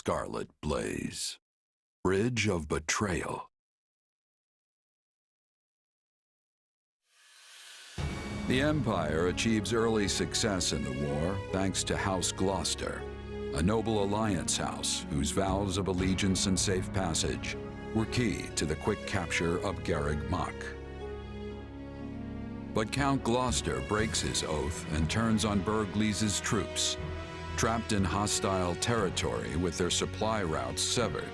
Scarlet Blaze. Bridge of Betrayal. The Empire achieves early success in the war thanks to House Gloucester, a noble alliance house whose vows of allegiance and safe passage were key to the quick capture of Garreg Mach. But Count Gloucester breaks his oath and turns on Bergliz's troops. Trapped in hostile territory with their supply routes severed,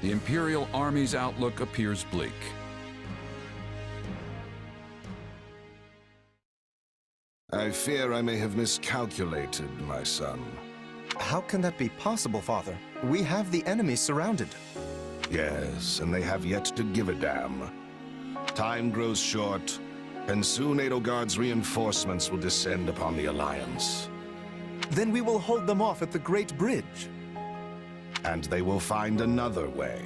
the Imperial Army's outlook appears bleak. I fear I may have miscalculated, my son. How can that be possible, Father? We have the enemy surrounded. Yes, and they have yet to give a damn. Time grows short, and soon Edelgard's reinforcements will descend upon the Alliance. Then we will hold them off at the Great Bridge. And they will find another way.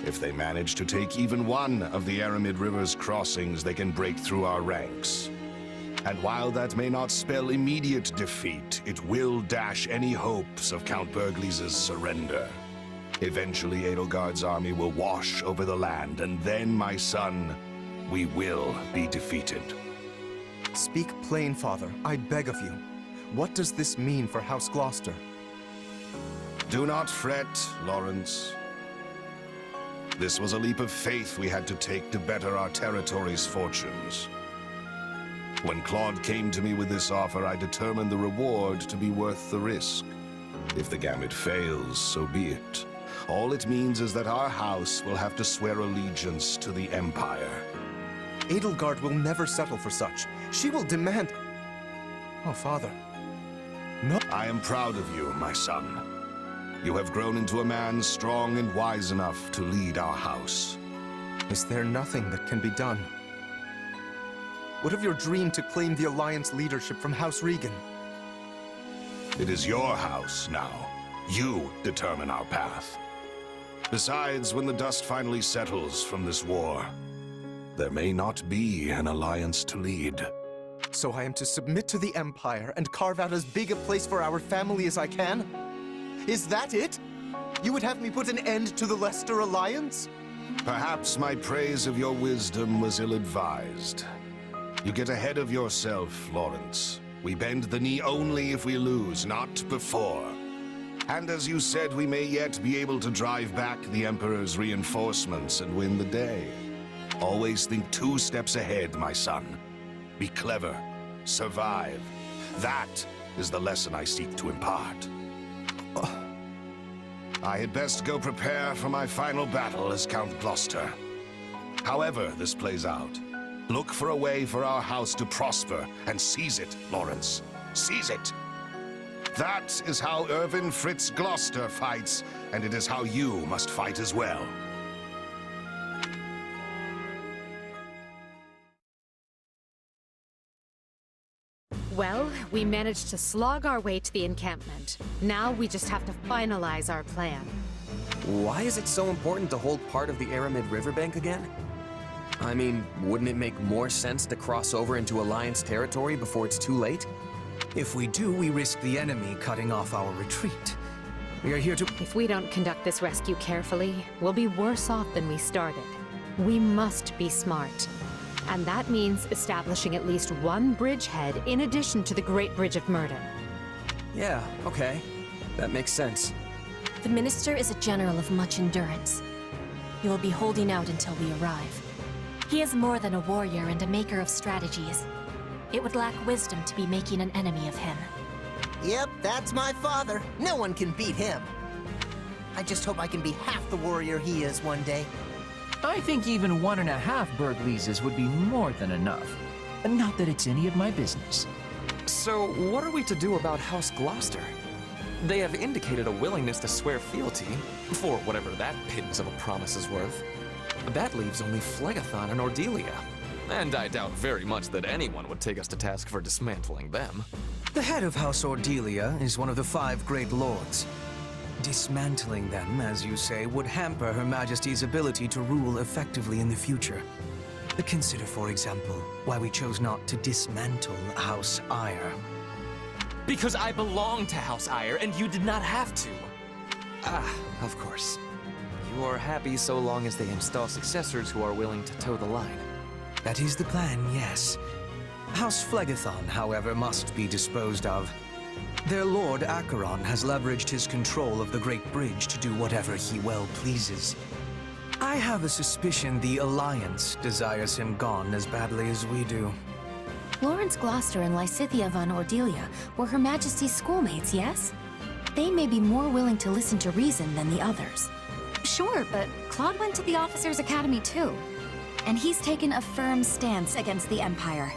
If they manage to take even one of the airmid River's crossings, they can break through our ranks. And while that may not spell immediate defeat, it will dash any hopes of Count Bergliz's surrender. Eventually, Edelgard's army will wash over the land, and then, my son, we will be defeated. Speak plain, Father. I beg of you. What does this mean for House Gloucester? Do not fret, Lawrence. This was a leap of faith we had to take to better our territory's fortunes. When Claude came to me with this offer, I determined the reward to be worth the risk. If the gamut fails, so be it. All it means is that our house will have to swear allegiance to the Empire. Edelgard will never settle for such. She will demand... Oh, Father. No. I am proud of you, my son. You have grown into a man strong and wise enough to lead our house. Is there nothing that can be done? What of your dream to claim the Alliance leadership from House Regan? It is your house now. You determine our path. Besides, when the dust finally settles from this war, there may not be an Alliance to lead. So I am to submit to the Empire and carve out as big a place for our family as I can? Is that it? You would have me put an end to the Leicester Alliance? Perhaps my praise of your wisdom was ill-advised. You get ahead of yourself, Lawrence. We bend the knee only if we lose, not before. And as you said, we may yet be able to drive back the Emperor's reinforcements and win the day. Always think 2 steps ahead, my son. Be clever. Survive. That is the lesson I seek to impart. I had best go prepare for my final battle as Count Gloucester. However this plays out, look for a way for our house to prosper and seize it, Lawrence. Seize it! That is how Erwin Fritz Gloucester fights, and it is how you must fight as well. Well, we managed to slog our way to the encampment. Now we just have to finalize our plan. Why is it so important to hold part of the airmid riverbank again? I mean, wouldn't it make more sense to cross over into Alliance territory before it's too late? If we do, we risk the enemy cutting off our retreat. We are here to... If we don't conduct this rescue carefully, we'll be worse off than we started. We must be smart. And that means establishing at least one bridgehead in addition to the Great Bridge of Myrddin. Yeah, okay. That makes sense. The Minister is a general of much endurance. He will be holding out until we arrive. He is more than a warrior and a maker of strategies. It would lack wisdom to be making an enemy of him. Yep, that's my father. No one can beat him. I just hope I can be half the warrior he is one day. I think even 1.5 Berglizes would be more than enough. Not that it's any of my business. So, what are we to do about House Gloucester? They have indicated a willingness to swear fealty, for whatever that pittance of a promise is worth. That leaves only Phlegethon and Ordelia. And I doubt very much that anyone would take us to task for dismantling them. The head of House Ordelia is one of the 5 great lords. Dismantling them, as you say, would hamper Her Majesty's ability to rule effectively in the future. Consider, for example, why we chose not to dismantle House Ire. Because I belong to House Ire, and you did not have to. Ah, of course. You are happy so long as they install successors who are willing to toe the line. That is the plan, yes. House Phlegethon, however, must be disposed of. Their lord, Acheron, has leveraged his control of the Great Bridge to do whatever he well pleases. I have a suspicion the Alliance desires him gone as badly as we do. Lawrence Gloucester and Lysithea von Ordelia were Her Majesty's schoolmates, yes? They may be more willing to listen to reason than the others. Sure, but Claude went to the Officers' Academy too. And he's taken a firm stance against the Empire.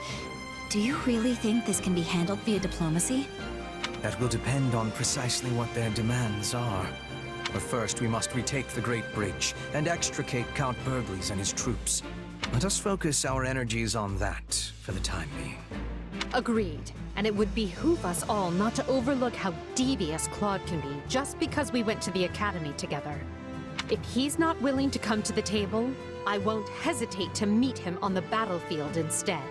Do you really think this can be handled via diplomacy? That will depend on precisely what their demands are. But first, we must retake the Great Bridge and extricate Count Burgles and his troops. Let us focus our energies on that for the time being. Agreed. And it would behoove us all not to overlook how devious Claude can be just because we went to the Academy together. If he's not willing to come to the table, I won't hesitate to meet him on the battlefield instead.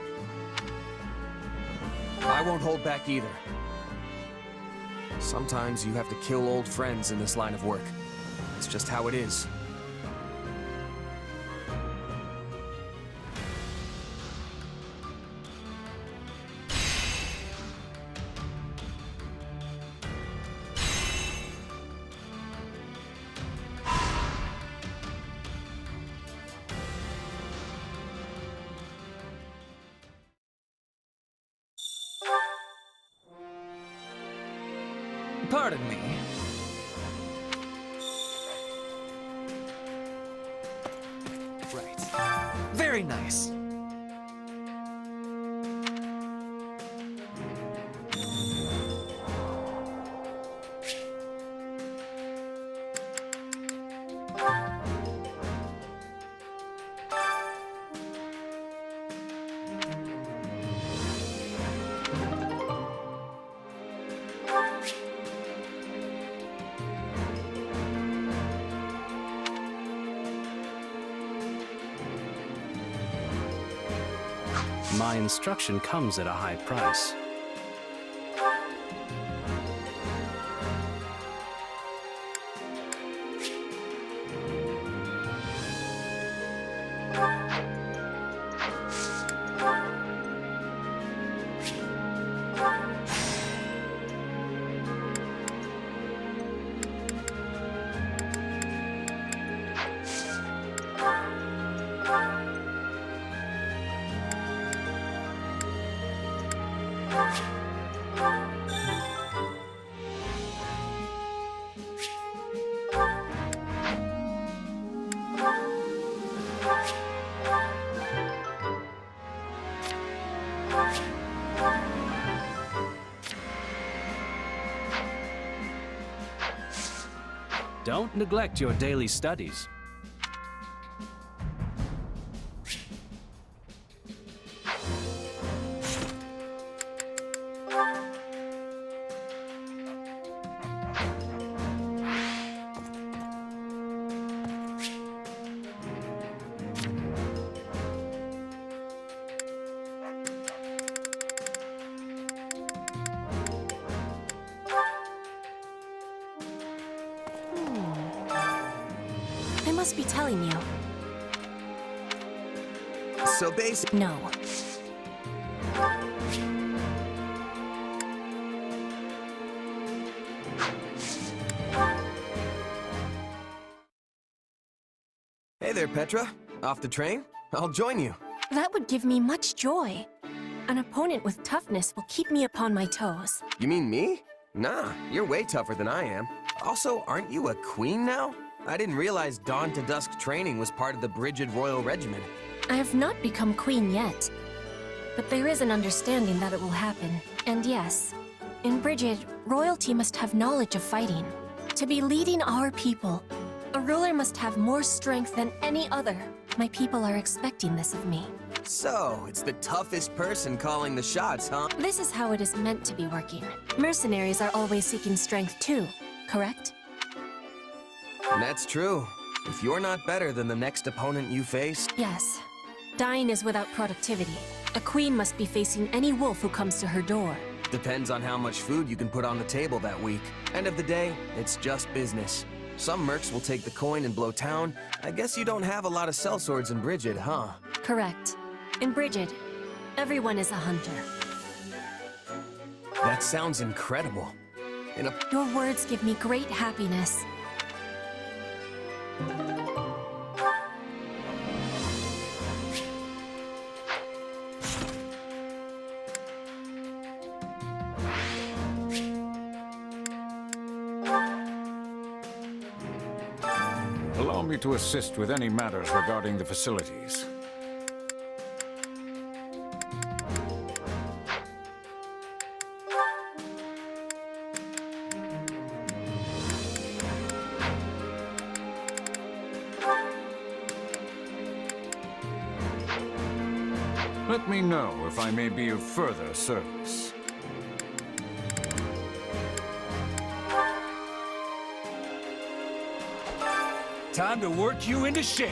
I won't hold back either. Sometimes you have to kill old friends in this line of work. It's just how it is. Pardon me. Right. Very nice. My instruction comes at a high price. Don't neglect your daily studies. I must be telling you. So basic. No. Hey there, Petra. Off the train? I'll join you. That would give me much joy. An opponent with toughness will keep me upon my toes. You mean me? Nah, you're way tougher than I am. Also, aren't you a queen now? I didn't realize dawn to dusk training was part of the Brigid Royal Regiment. I have not become queen yet. But there is an understanding that it will happen. And yes, in Brigid, royalty must have knowledge of fighting. To be leading our people, a ruler must have more strength than any other. My people are expecting this of me. So, it's the toughest person calling the shots, huh? This is how it is meant to be working. Mercenaries are always seeking strength too, correct? That's true. If you're not better than the next opponent you face... Yes. Dying is without productivity. A queen must be facing any wolf who comes to her door. Depends on how much food you can put on the table that week. End of the day, it's just business. Some mercs will take the coin and blow town. I guess you don't have a lot of sellswords in Bridget, huh? Correct. In Bridget, everyone is a hunter. That sounds incredible. Your words give me great happiness. Allow me to assist with any matters regarding the facilities. Let me know if I may be of further service. Time to work you into shape.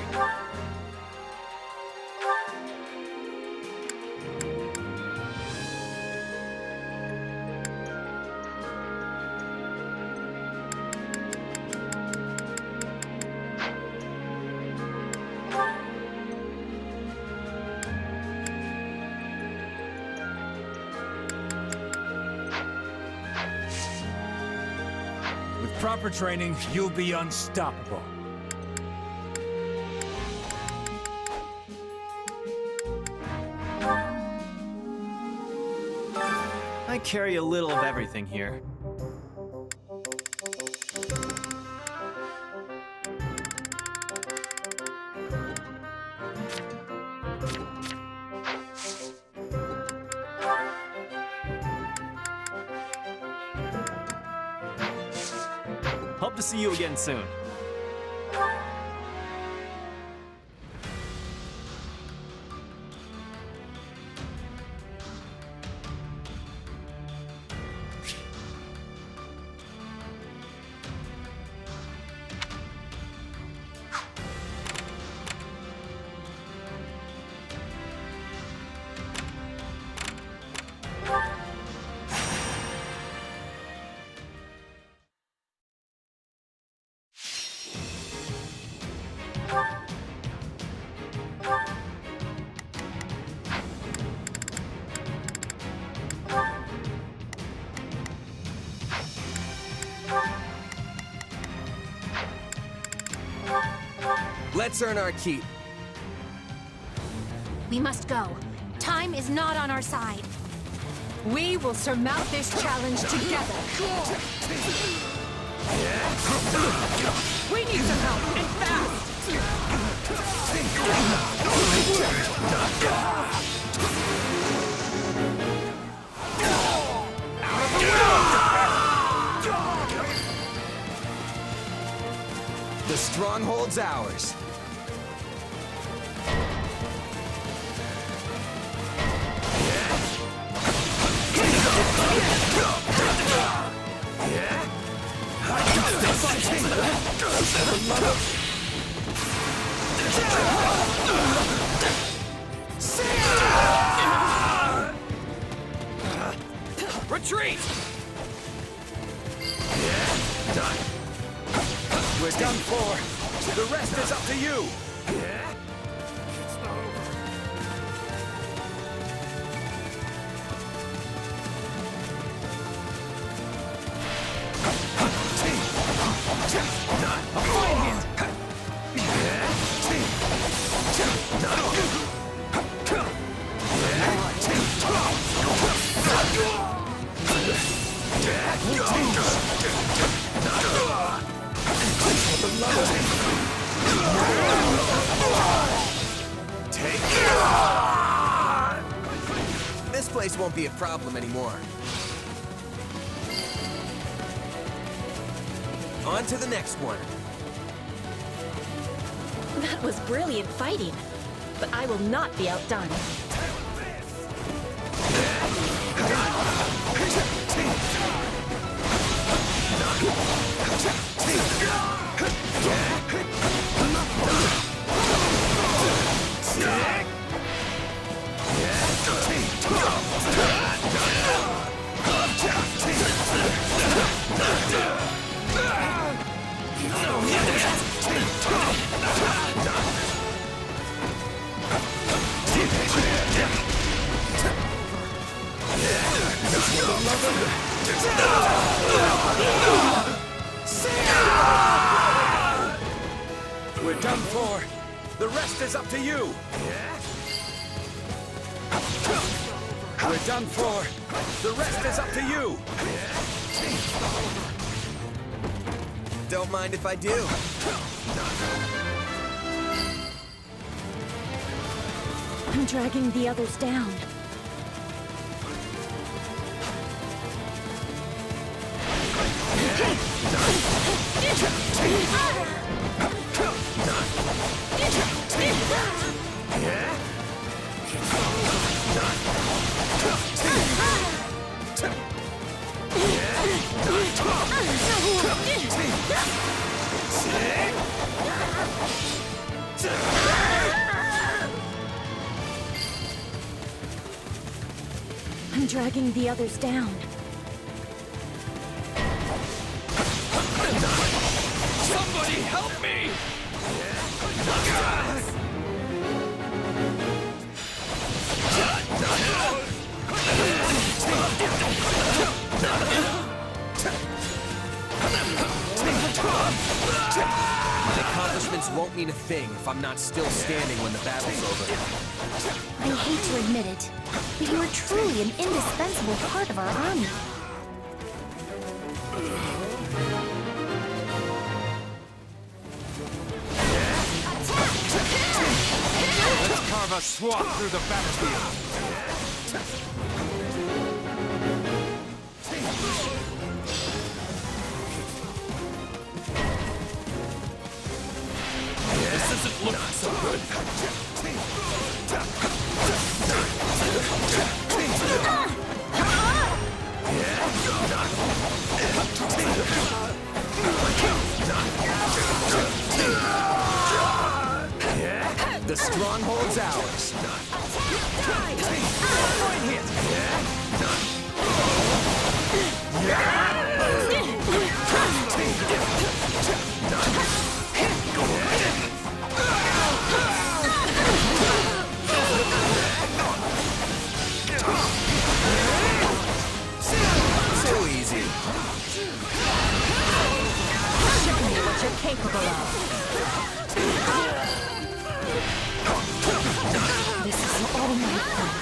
With proper training, you'll be unstoppable. I carry a little of everything here. Hope to see you again soon. Let's earn our keep. We must go. Time is not on our side. We will surmount this challenge together. We need some help, and fast! The stronghold's ours. Retreat! Done. We're done for. The rest is up to you. This place won't be a problem anymore. On to the next one. That was brilliant fighting, but I will not be outdone. The rest is up to you! We're done for. The rest is up to you! Don't mind if I do. I'm dragging the others down. I'm dragging the others down. Somebody help me! My accomplishments won't mean a thing if I'm not still standing when the battle's over. I hate to admit it, but you are truly an indispensable part of our army. Let's carve a swath through the battlefield! This doesn't look so good. The stronghold's ours. Too easy. Show me what you're capable of. This is all my fault.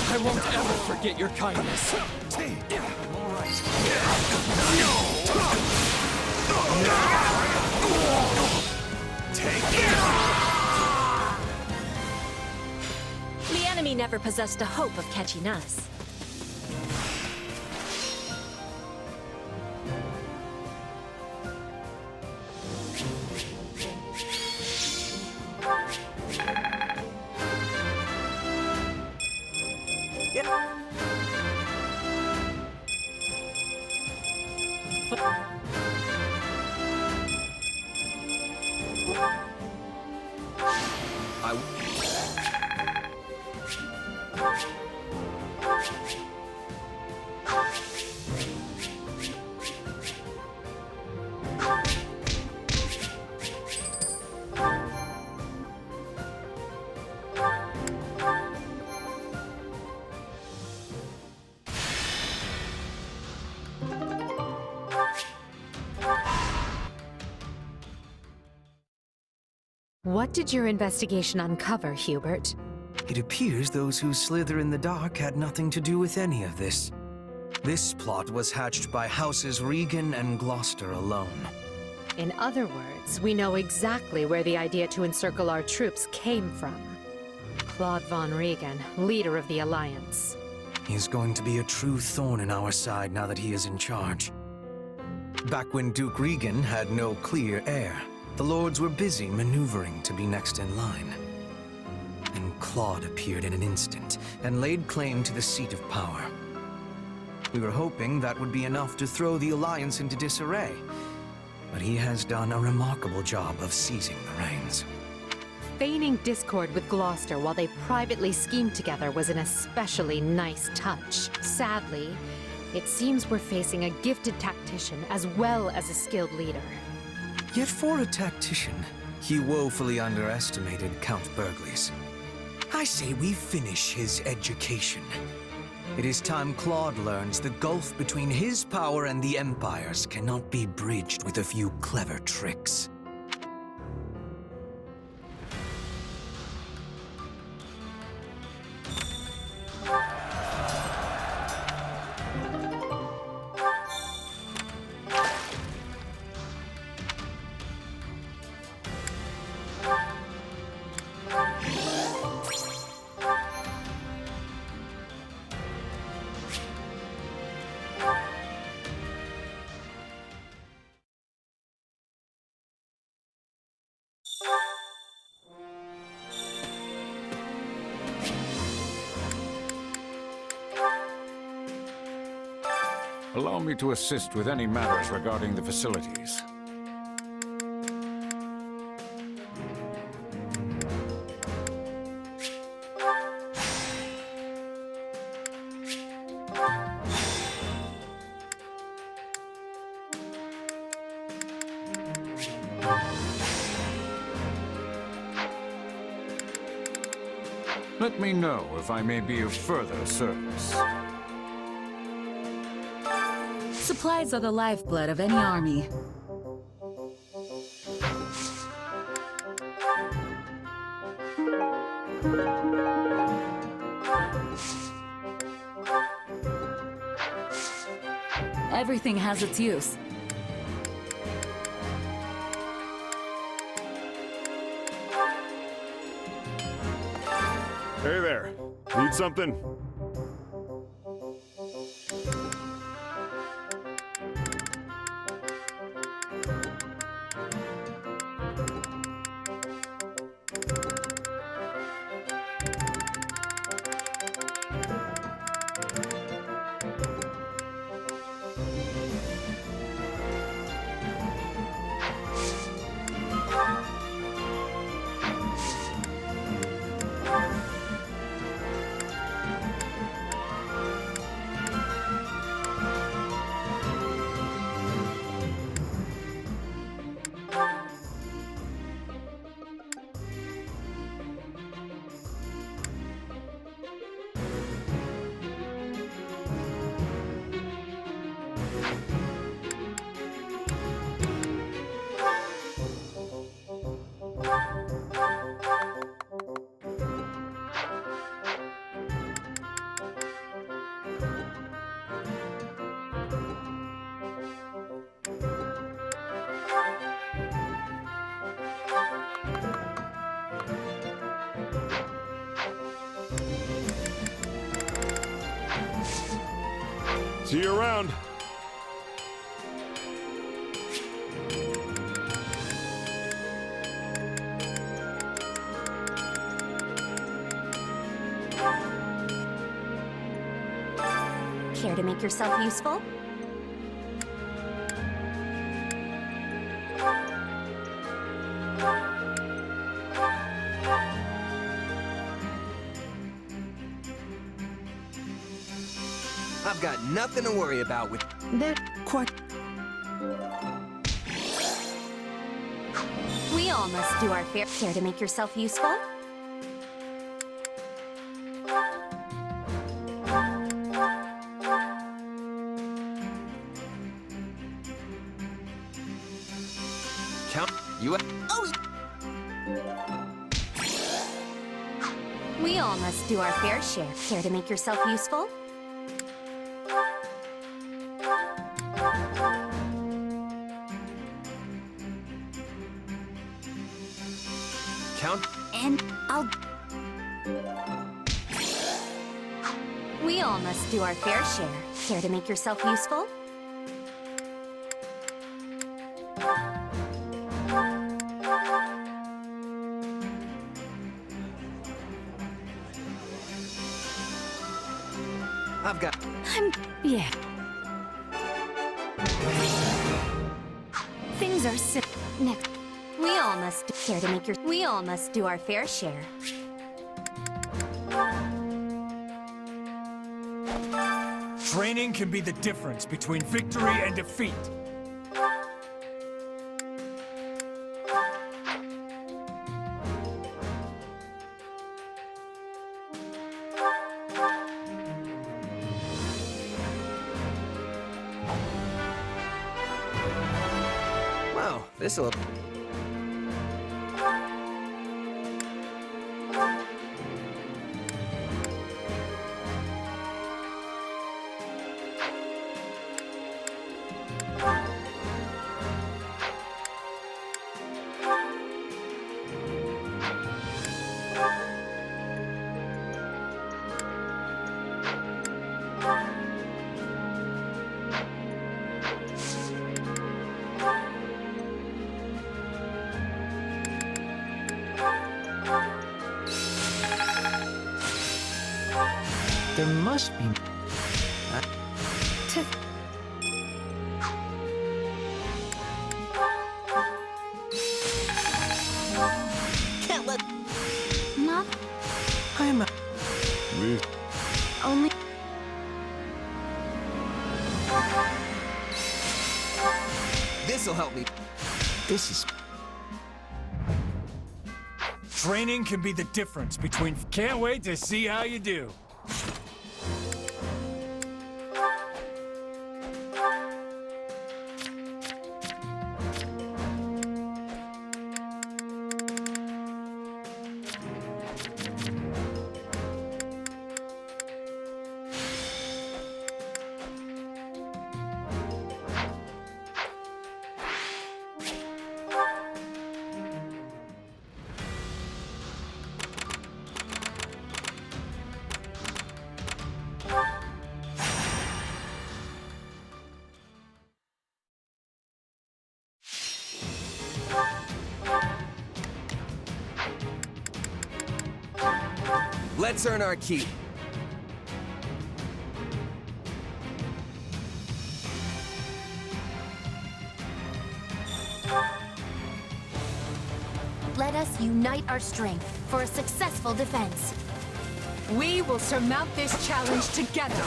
I won't ever forget your kindness. The enemy never possessed a hope of catching us. What did your investigation uncover, Hubert? It appears those who slither in the dark had nothing to do with any of this. This plot was hatched by Houses Regan and Gloucester alone. In other words, we know exactly where the idea to encircle our troops came from. Claude von Regan, leader of the Alliance. He's going to be a true thorn in our side now that he is in charge. Back when Duke Regan had no clear heir, the lords were busy maneuvering to be next in line. And Claude appeared in an instant and laid claim to the seat of power. We were hoping that would be enough to throw the Alliance into disarray, but he has done a remarkable job of seizing the reins. Feigning discord with Gloucester while they privately schemed together was an especially nice touch. Sadly, it seems we're facing a gifted tactician as well as a skilled leader. Yet for a tactician, he woefully underestimated Count Burgles. I say we finish his education. It is time Claude learns the gulf between his power and the Empire's cannot be bridged with a few clever tricks. Allow me to assist with any matters regarding the facilities. Let me know if I may be of further service. Supplies are the lifeblood of any army. Everything has its use. Hey there. Need something? See you around. Care to make yourself useful? I've got nothing to worry about with that. Quite. We all must do our fair share to make yourself useful. Count you. Oh. We all must do our fair share. Care to make yourself useful? Count. And I'll... We all must do our fair share. Care to make yourself useful? I've got... Yeah. Things are next. We all must care to make your... We all must do our fair share. Training can be the difference between victory and defeat. This'll... There must be... Can't let... Not I'm a... only... This'll help me. This is... Training can be the difference between... Can't wait to see how you do. Let's earn our keep. Let us unite our strength for a successful defense. We will surmount this challenge together.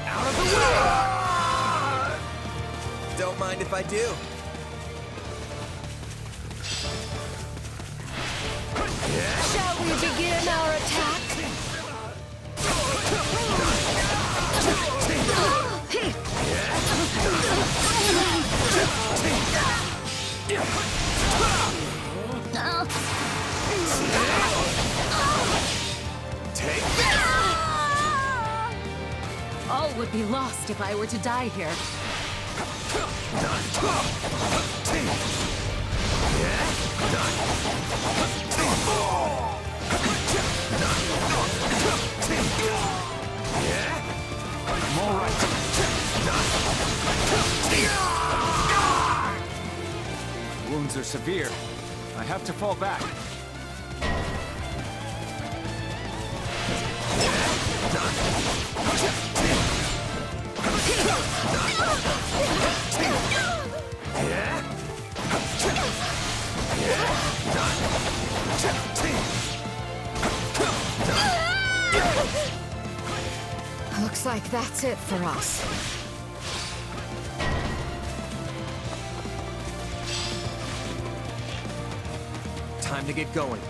Out of the way! Don't mind if I do. Shall we begin our attack? Take this! All would be lost if I were to die here. I'm all right. Wounds are severe. I have to fall back. Looks like that's it for us. Time to get going.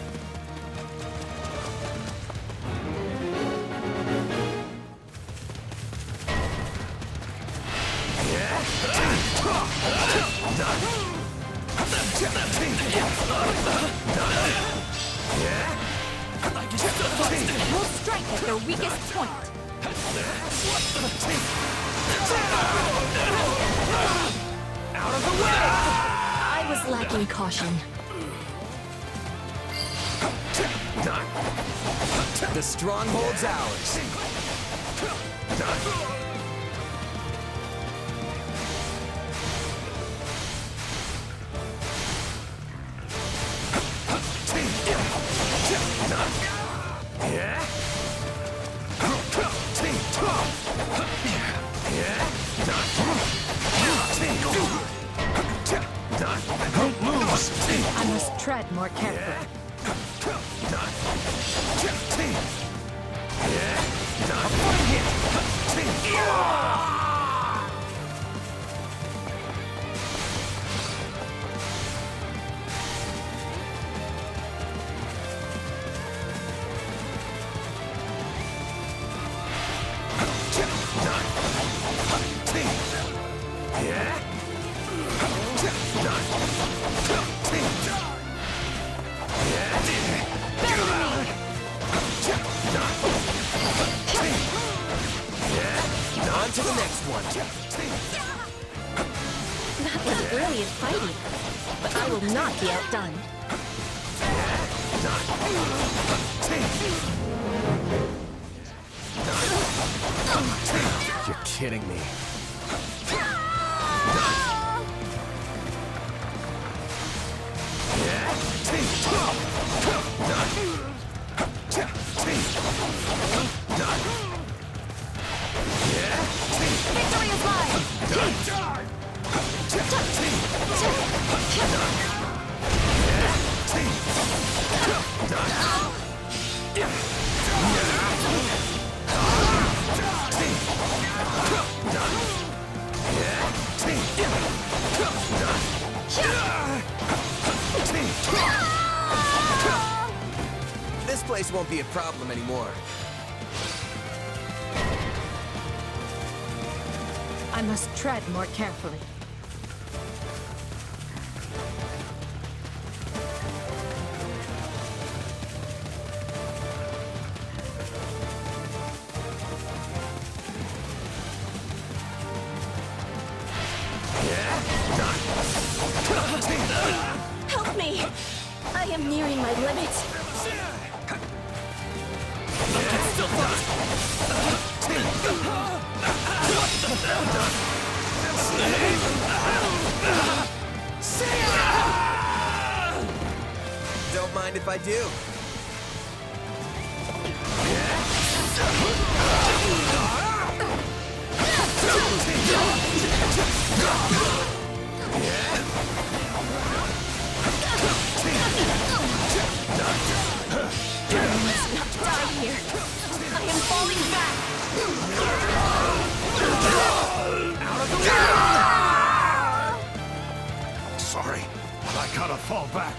We'll strike at their weakest point. Out of the way! I was lacking caution. The stronghold's ours. must tread more carefully. On to the next one. That was brilliant fighting, but I will not be outdone. You're kidding me. Victory is mine! This place won't be a problem anymore. I must tread more carefully. Help me! I am nearing my limit. Don't mind if I do. I must not die here. I am falling back. Out of the way! Sorry, I gotta fall back.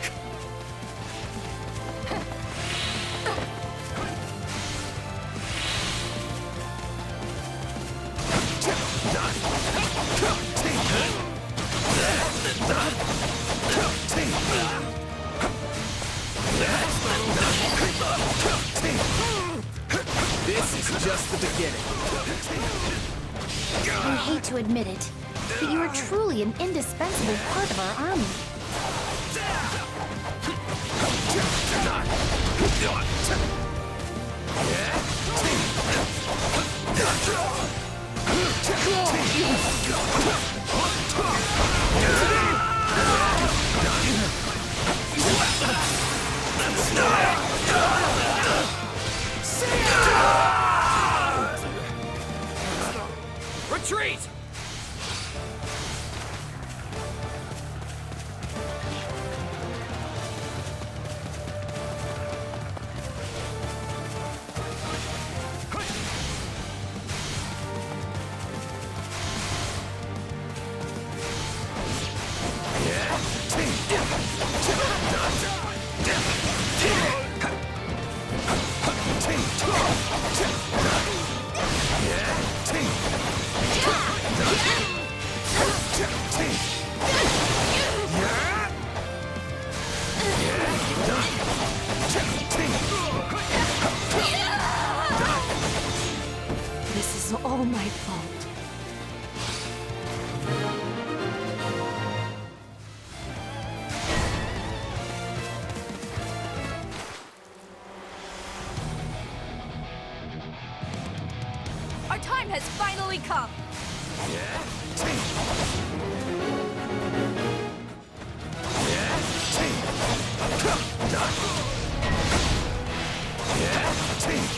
This is just the beginning. I hate to admit it, but you are truly an indispensable part of our army. Retreat! This is all my fault. Our time has finally come!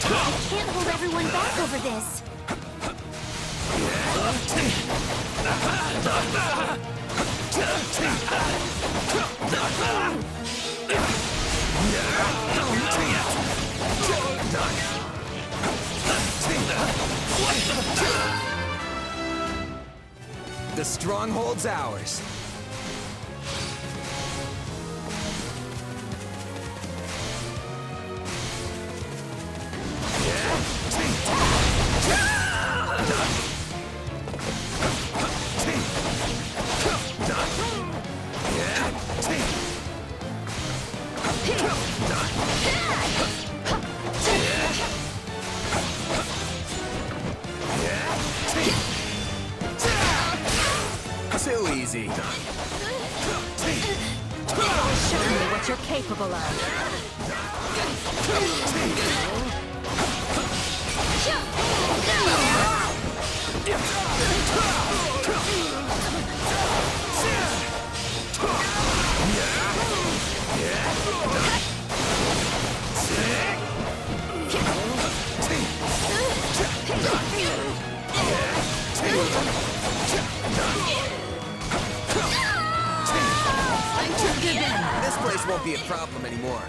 I can't hold everyone back over this. The stronghold's ours. Too easy. Show me what you're capable of. This place won't be a problem anymore.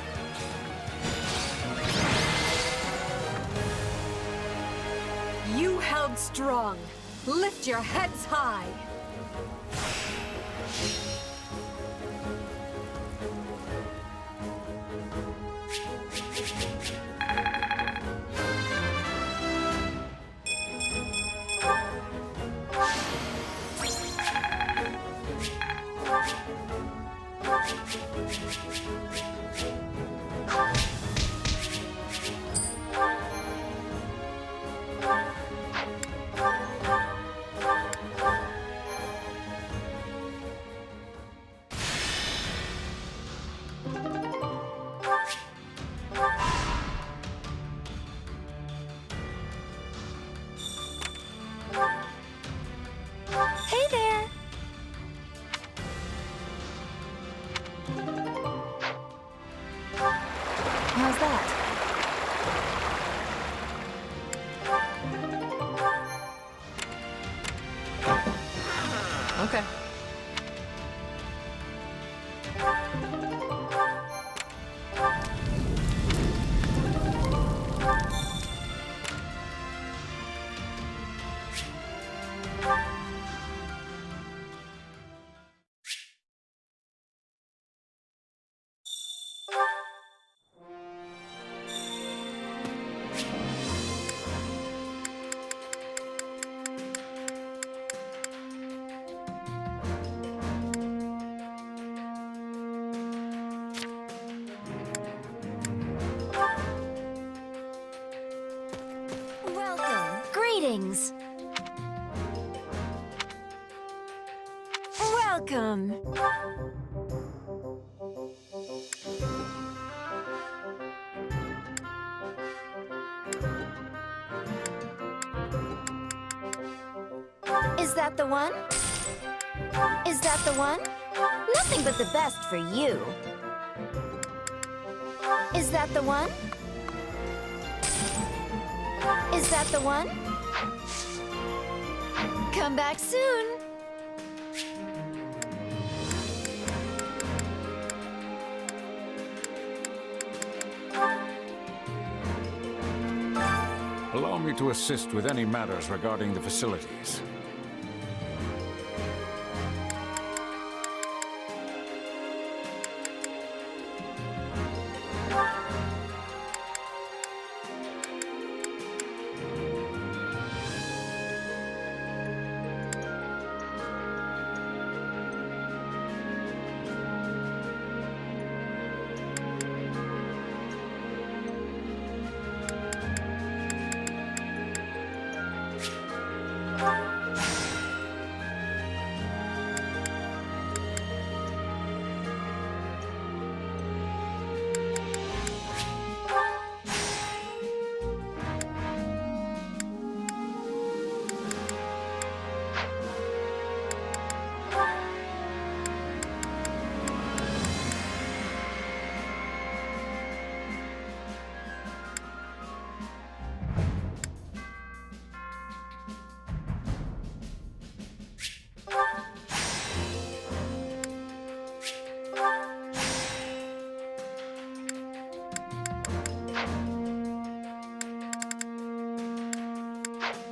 You held strong. Lift your heads high. Hey there! How's that? Okay. Welcome. Greetings. Welcome. Is that the one? Is that the one? Nothing but the best for you. Is that the one? Is that the one? Come back soon. Allow me to assist with any matters regarding the facilities.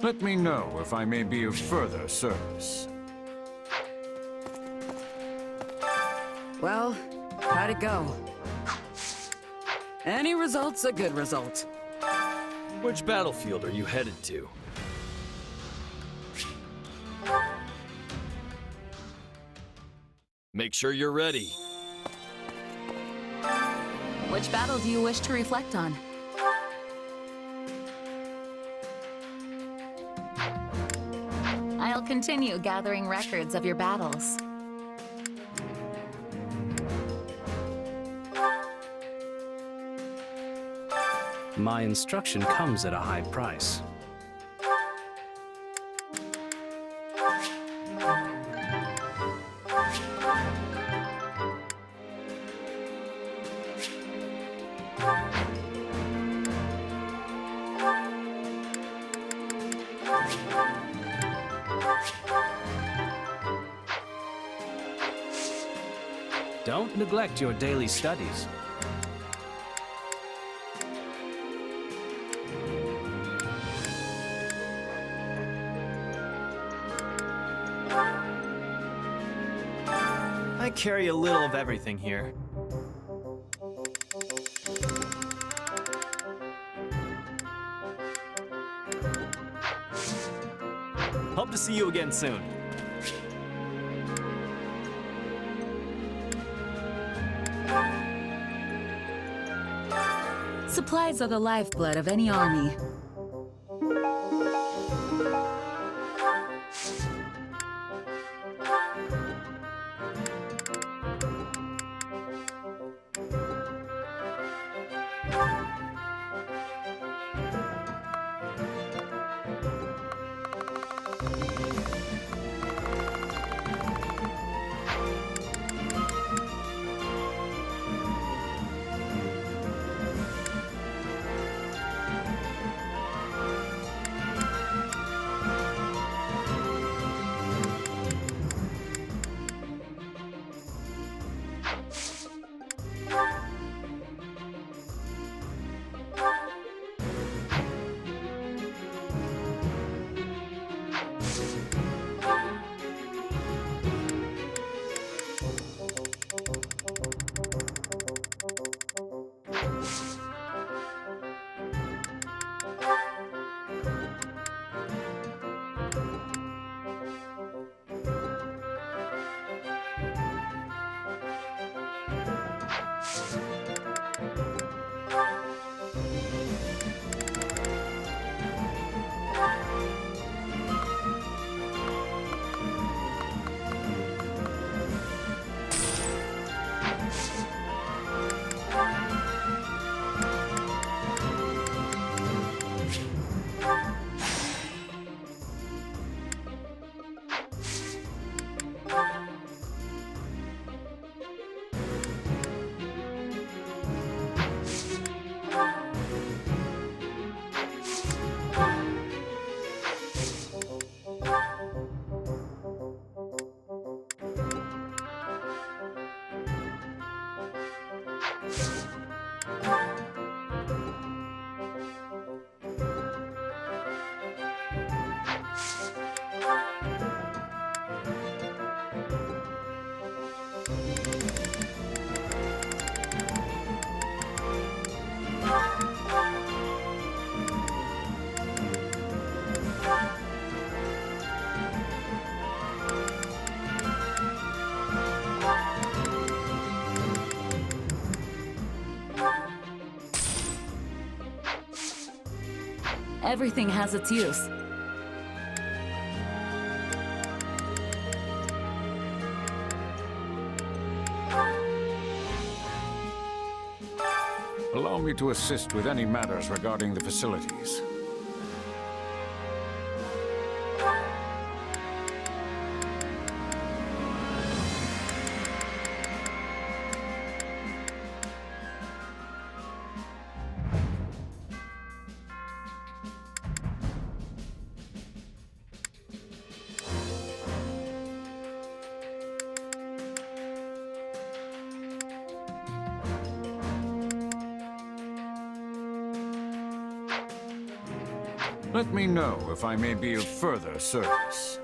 Let me know if I may be of further service. Well, how'd it go? Any result's a good result. Which battlefield are you headed to? Make sure you're ready. Which battle do you wish to reflect on? I'll continue gathering records of your battles. My instruction comes at a high price. Don't neglect your daily studies. I carry a little of everything here. Hope to see you again soon. Supplies are the lifeblood of any army. Everything has its use. Allow me to assist with any matters regarding the facilities. Let me know if I may be of further service.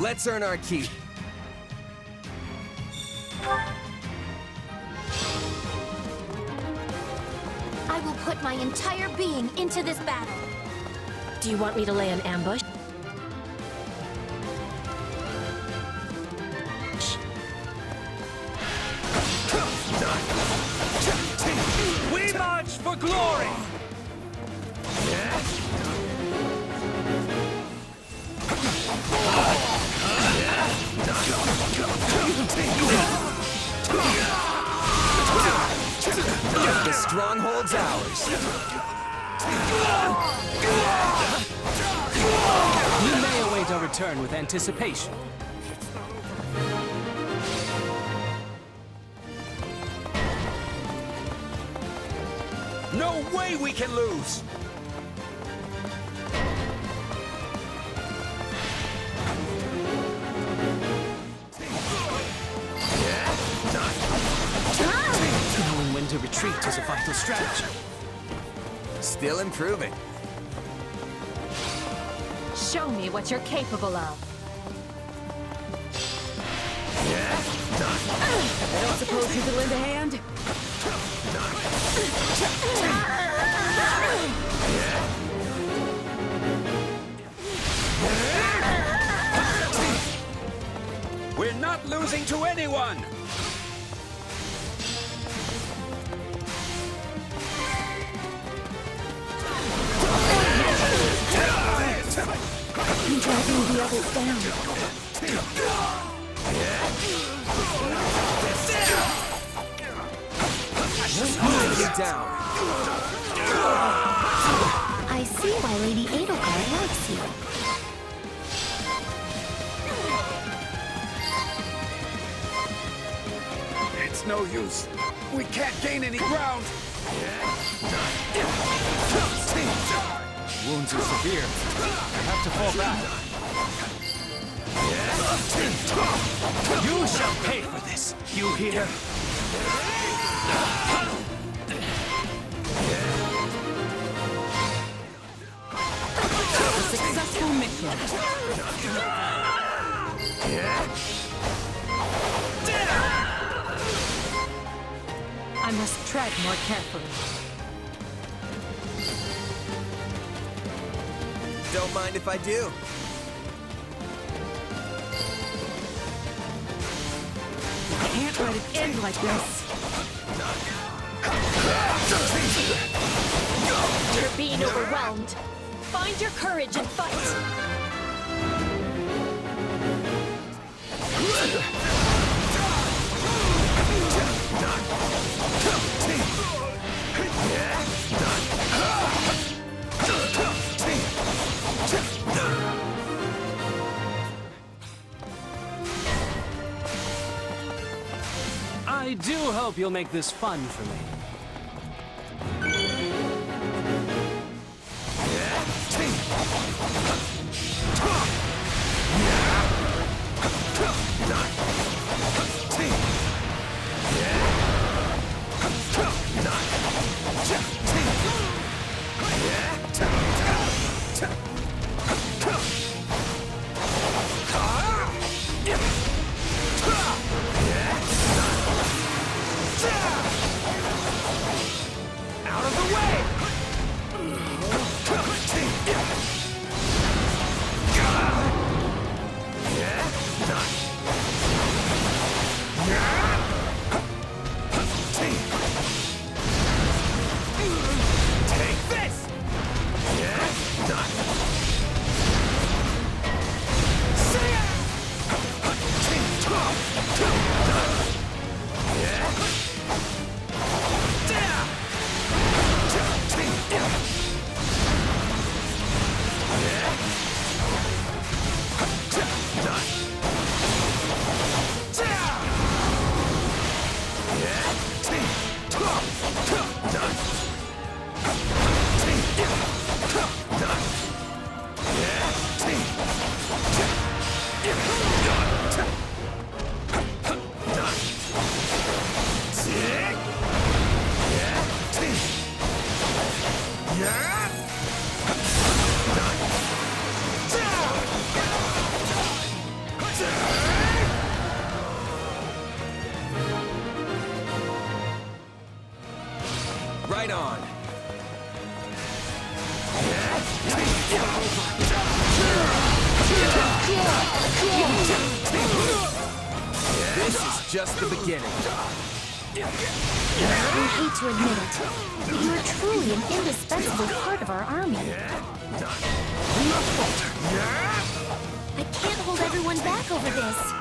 Let's earn our keep. I will put my entire being into this battle. Do you want me to lay an ambush? We march for glory! The stronghold's ours. You may await our return with anticipation. No way we can lose! Knowing when to retreat is a vital strategy. Still improving. Show me what you're capable of. I don't suppose you could lend a hand? We're not losing to anyone! I'm dragging the others down. Get down. I see why Lady Edelgard likes you. It's no use. We can't gain any ground. Wounds are severe. I have to fall back. You shall pay for this. You hear? A successful mission. I must tread more carefully. Don't mind if I do. Can't let it end like this. You're being overwhelmed. Find your courage and fight. I do hope you'll make this fun for me. on! This is just the beginning. I hate to admit it, you are truly an indispensable part of our army. I can't hold everyone back over this.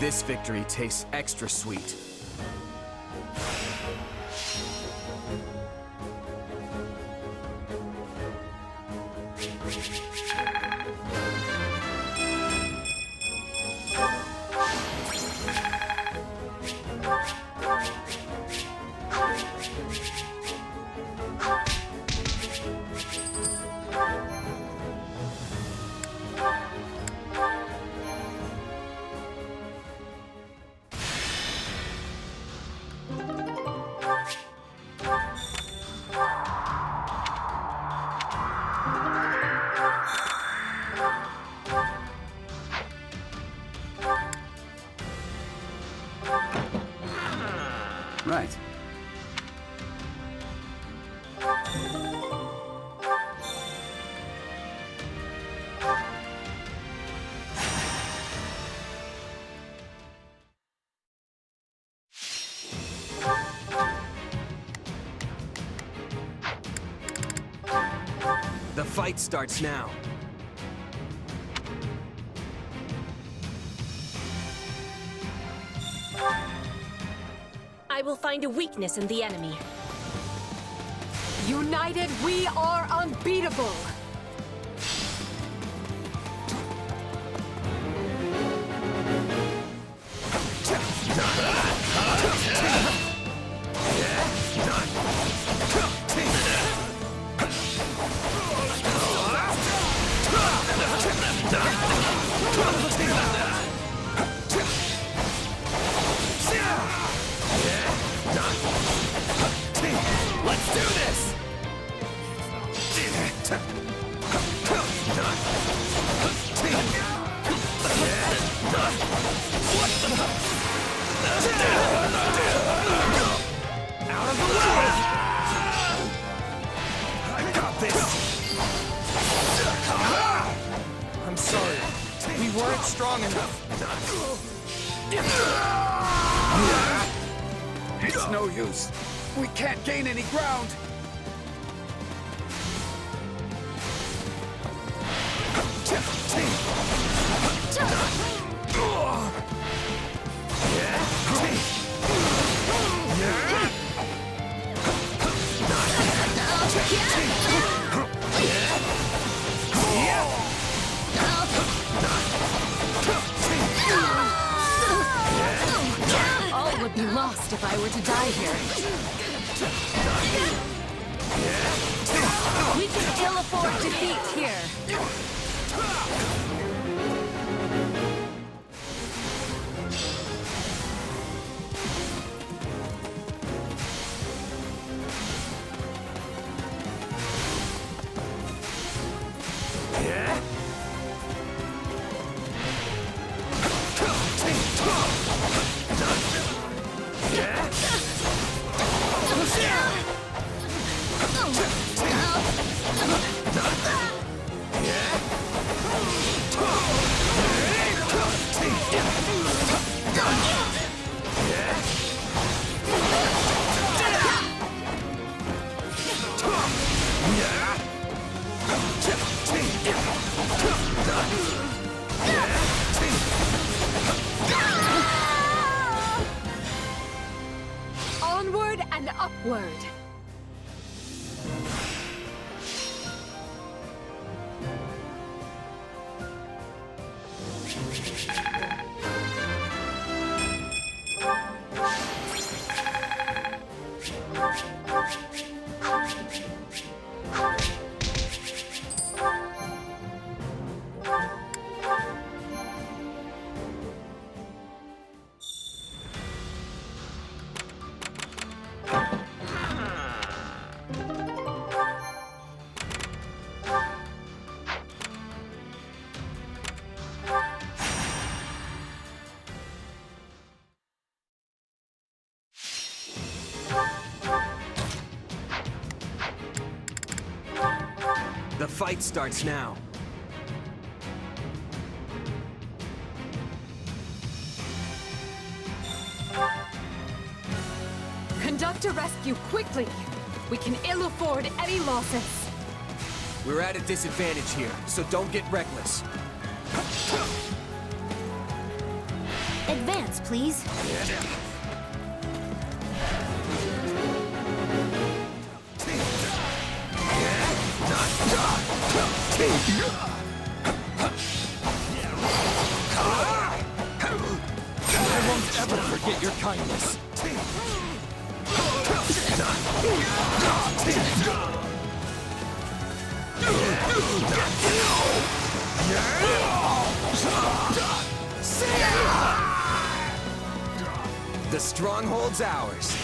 This victory tastes extra sweet. Right. The fight starts now. I will find a weakness in the enemy. United, we are unbeatable! Let's do this! Out of the way! I got this! I'm sorry. We weren't strong enough. It's no use. We can't gain any ground. All would be lost if I were to die here. We can ill afford defeat here. The fight starts now. Conduct a rescue quickly. We can ill afford any losses. We're at a disadvantage here, so don't get reckless. Advance, please. I won't ever forget your kindness. The stronghold's ours.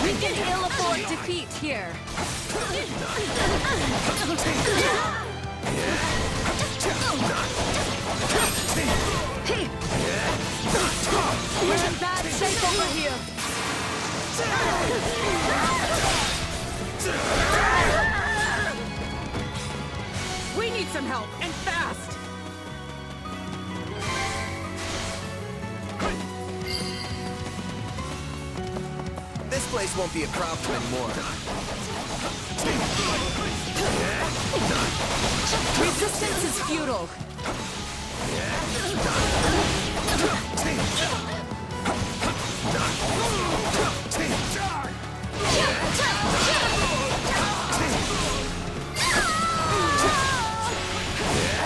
We can ill afford defeat here. We're in bad shape over here. We need some help, and fast! This place won't be a problem anymore. Resistance is futile.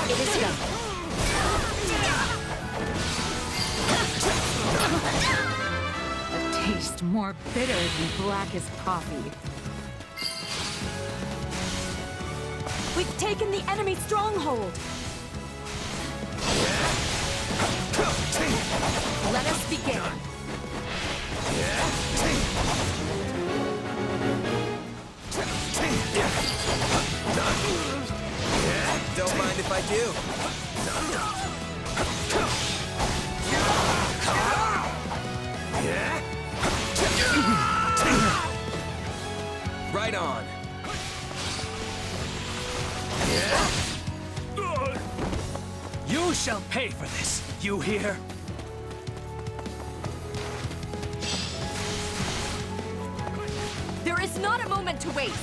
It is done. A taste more bitter than blackest coffee. We've taken the enemy stronghold. Let us begin. Don't mind if I do. Right on. You shall pay for this, you hear? There is not a moment to waste.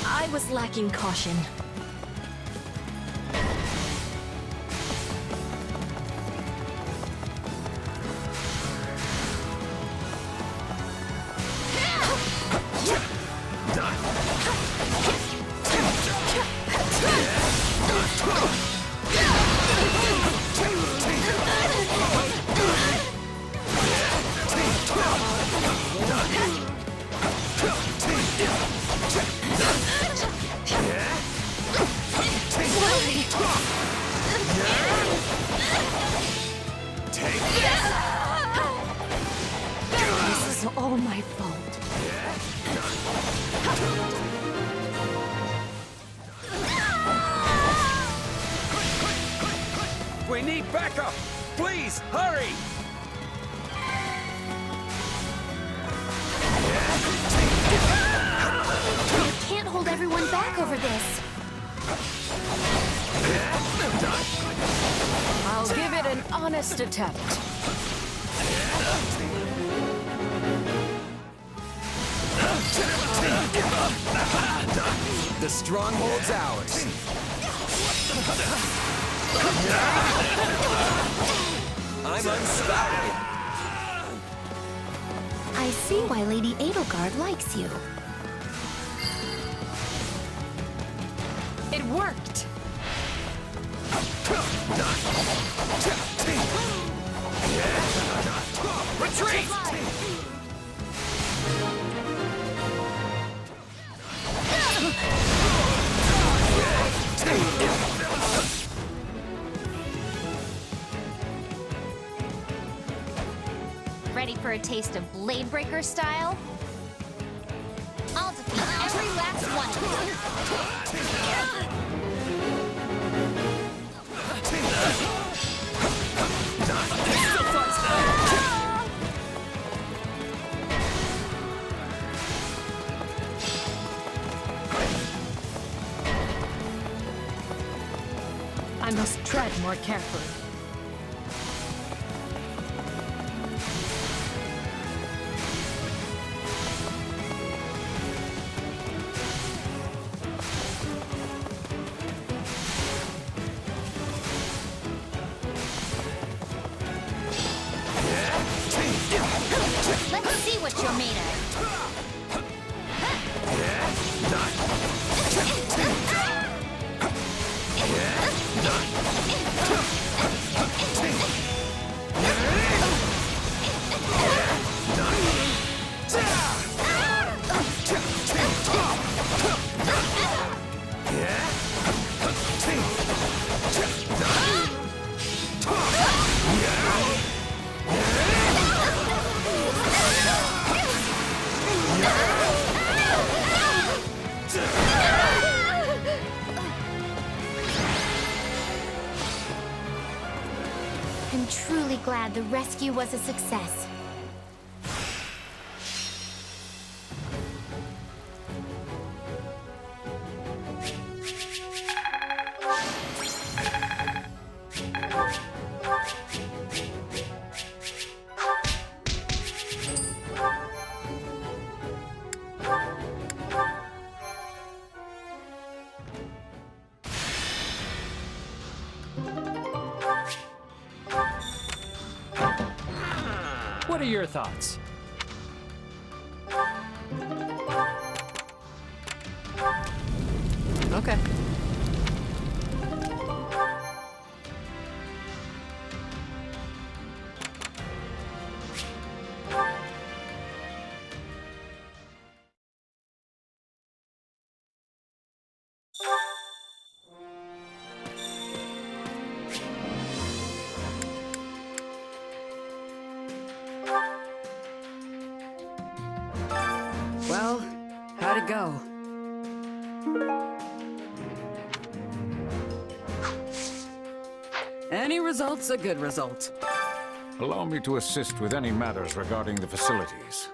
I was lacking caution. This is all my fault. We need backup! Please, hurry! You can't hold everyone back over this. I'll give it an honest attempt. The stronghold's ours. I'm unstoppable. I see why Lady Edelgard likes you. It worked. Retreat! Ready for a taste of Bladebreaker style? I'll defeat every last one of you. I must tread more carefully. Let's see what you're made of. I'm truly glad the rescue was a success. What are your thoughts? Okay. Well, how'd it go? Any result's a good result. Allow me to assist with any matters regarding the facilities.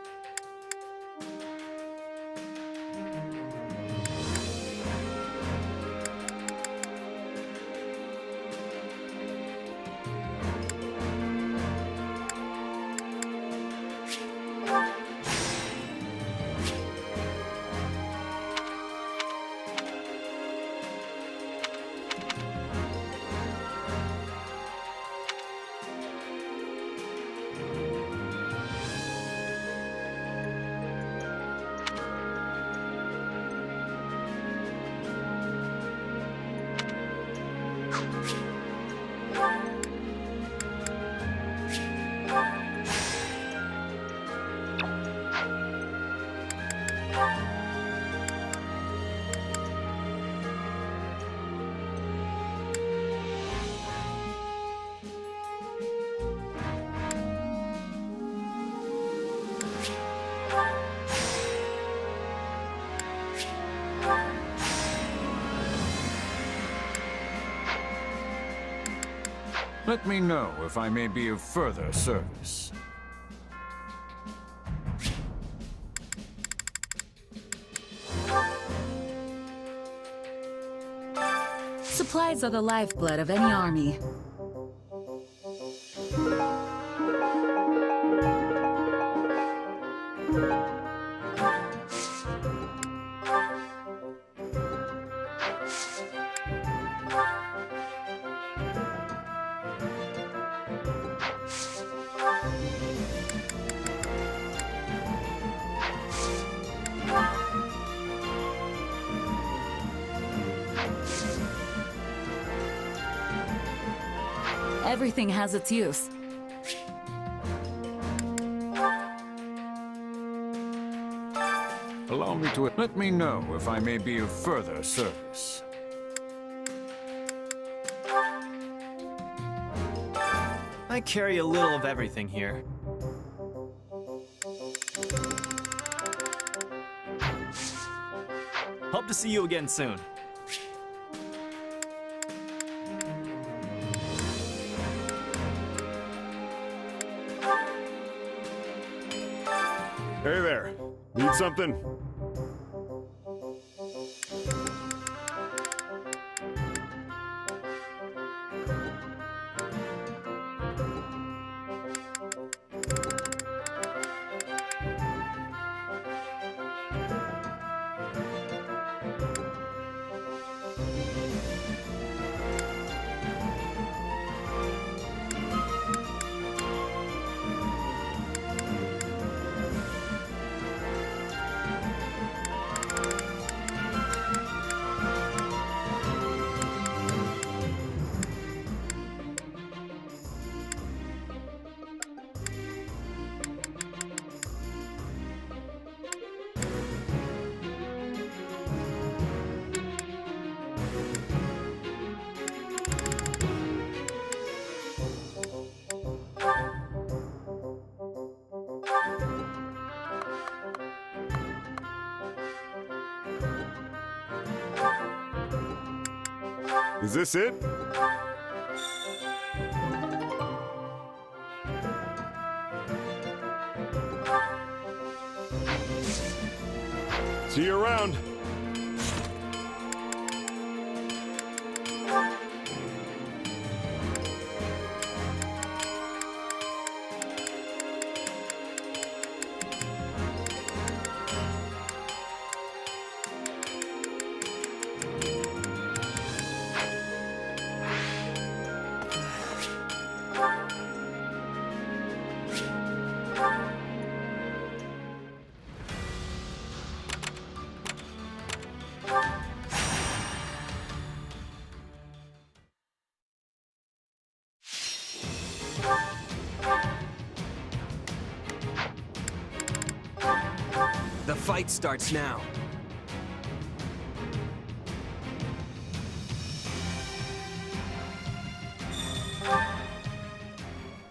Let me know if I may be of further service. Supplies are the lifeblood of any army. Everything has its use. Allow me to... Let me know if I may be of further service. I carry a little of everything here. Hope to see you again soon. Hey there. Need something? Is this it? See you around. The fight starts now.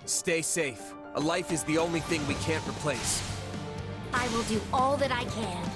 Stay safe. A life is the only thing we can't replace. I will do all that I can.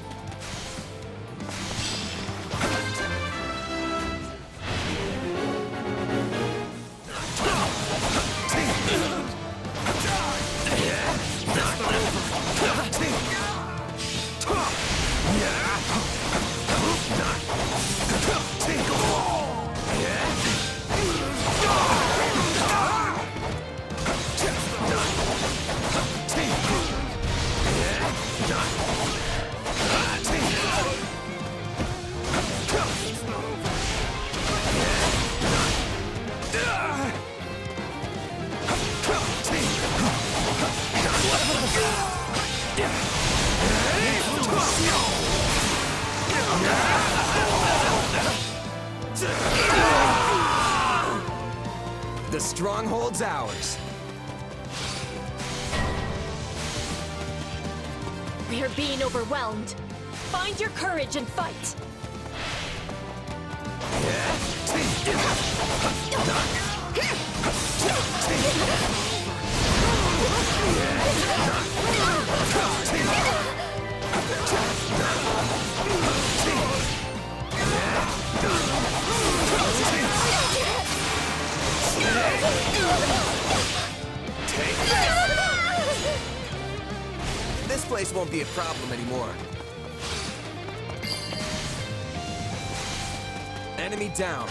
The stronghold's ours. We are being overwhelmed. Find your courage and fight. This place won't be a problem anymore. Enemy down.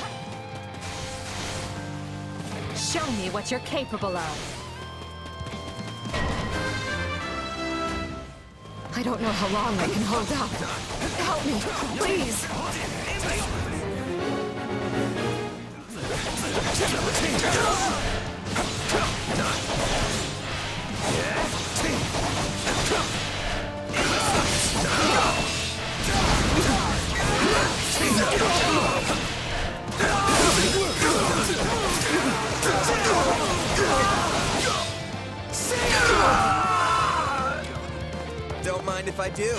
Show me what you're capable of. I don't know how long I can hold out. Help me, please. Don't mind if I do.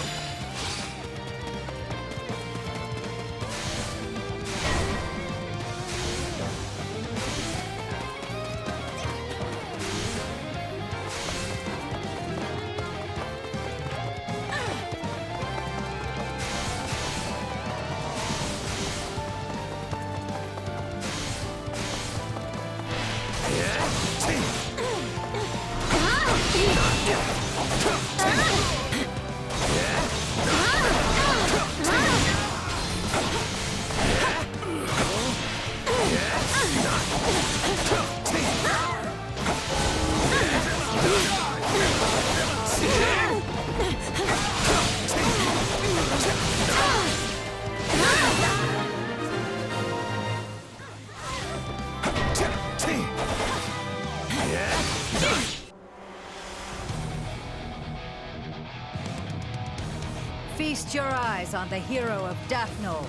Feast your eyes on the hero of Daphnol.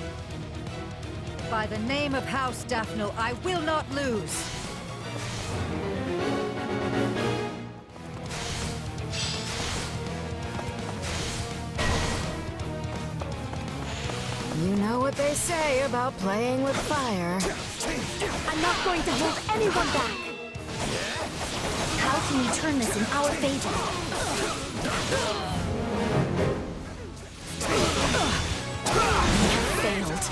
By the name of House Daphnol, I will not lose! You know what they say about playing with fire. I'm not going to hold anyone back! How can we turn this in our favor? Failed.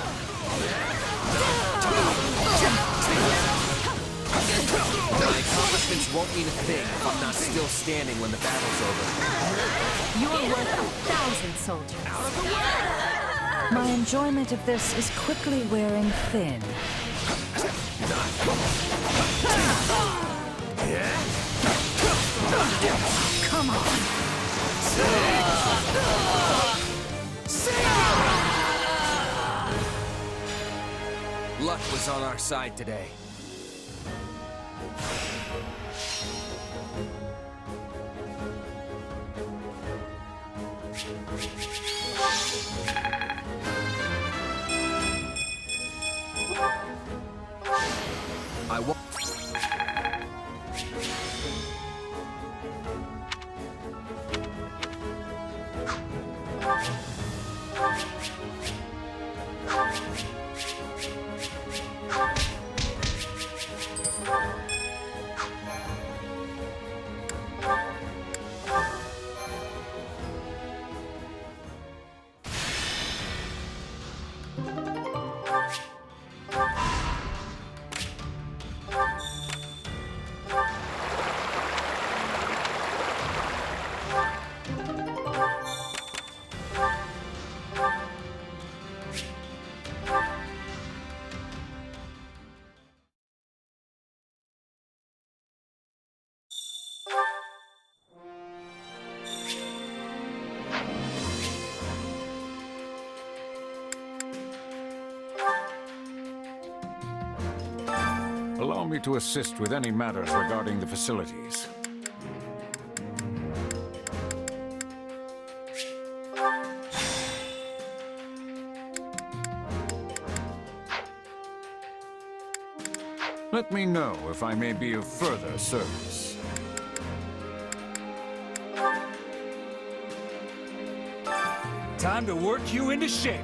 My accomplishments won't mean a thing if I'm not still standing when the battle's over. You're worth 1,000 soldiers. Out of the way! My enjoyment of this is quickly wearing thin. Come on! Luck was on our side today. I won't. Allow me to assist with any matters regarding the facilities. Let me know if I may be of further service. Time to work you into shape.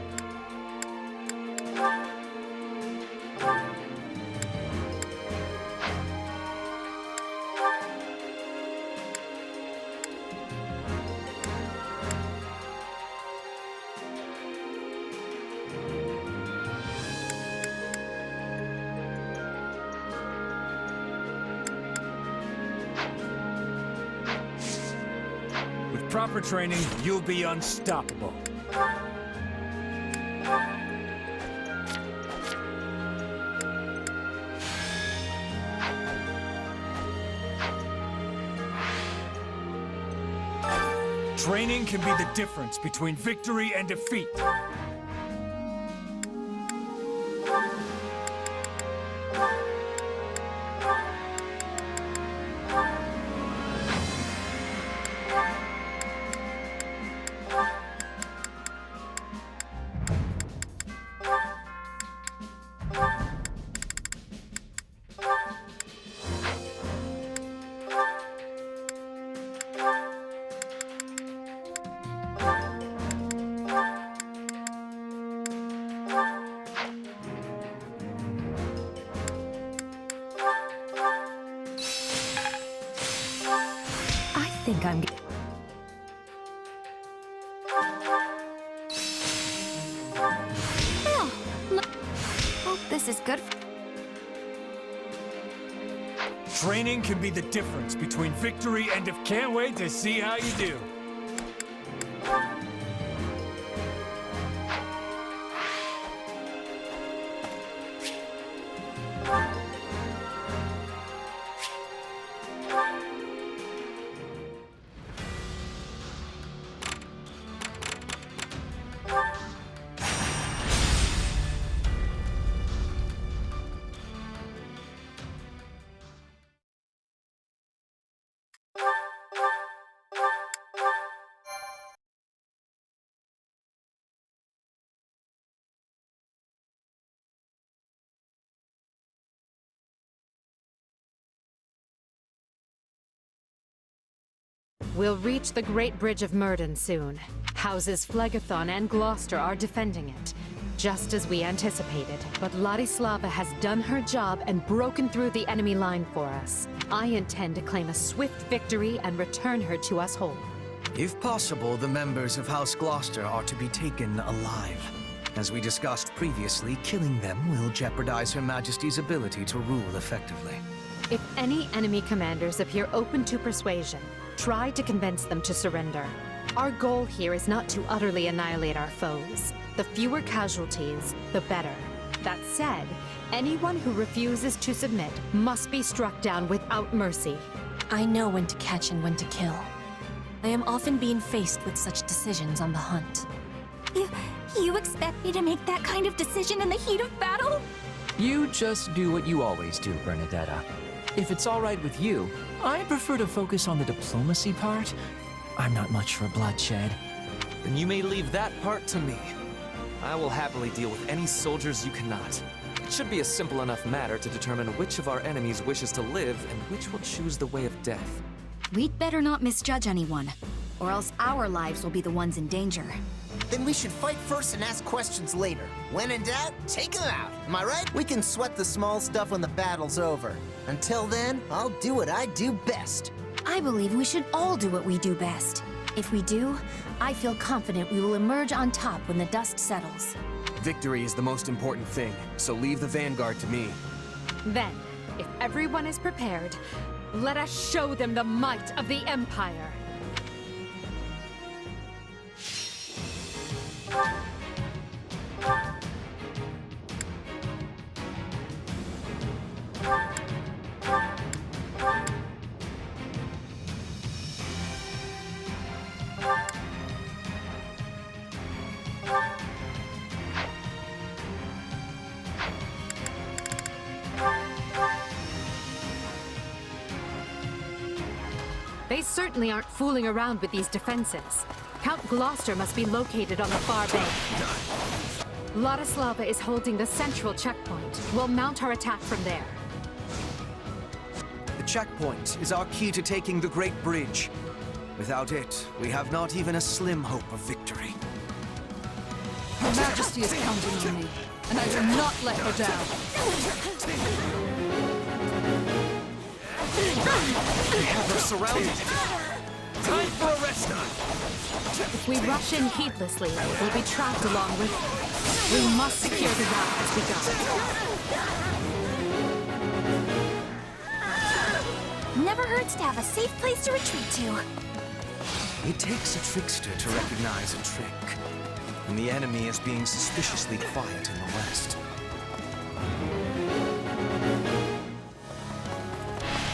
With proper training, you'll be unstoppable. Training can be the difference between victory and defeat. I think I'm... Hope this is good. Training can be the difference between victory and defeat. Can't wait to see how you do. We'll reach the Great Bridge of Myrddin soon. Houses Phlegethon and Gloucester are defending it, just as we anticipated. But Ladislava has done her job and broken through the enemy line for us. I intend to claim a swift victory and return her to us whole. If possible, the members of House Gloucester are to be taken alive. As we discussed previously, killing them will jeopardize Her Majesty's ability to rule effectively. If any enemy commanders appear open to persuasion, try to convince them to surrender. Our goal here is not to utterly annihilate our foes. The fewer casualties, the better. That said, anyone who refuses to submit must be struck down without mercy. I know when to catch and when to kill. I am often being faced with such decisions on the hunt. You expect me to make that kind of decision in the heat of battle? You just do what you always do, Bernadetta. If it's all right with you, I prefer to focus on the diplomacy part. I'm not much for bloodshed. Then you may leave that part to me. I will happily deal with any soldiers you cannot. It should be a simple enough matter to determine which of our enemies wishes to live and which will choose the way of death. We'd better not misjudge anyone, or else our lives will be the ones in danger. Then we should fight first and ask questions later. When in doubt, take them out. Am I right? We can sweat the small stuff when the battle's over. Until then, I'll do what I do best. I believe we should all do what we do best. If we do, I feel confident we will emerge on top when the dust settles. Victory is the most important thing, so leave the vanguard to me. Then, if everyone is prepared, let us show them the might of the Empire. They certainly aren't fooling around with these defenses. Count Gloucester must be located on the far bank. Ladislava is holding the central checkpoint. We'll mount our attack from there. The checkpoint is our key to taking the Great Bridge. Without it, we have not even a slim hope of victory. Her Majesty is counting on me, and I will not let her down. They have her surrounded. Time for a rest time. If we rush in heedlessly, we'll be trapped along with them. We must secure the route as we go. Never hurts to have a safe place to retreat to. It takes a trickster to recognize a trick, and the enemy is being suspiciously quiet in the west.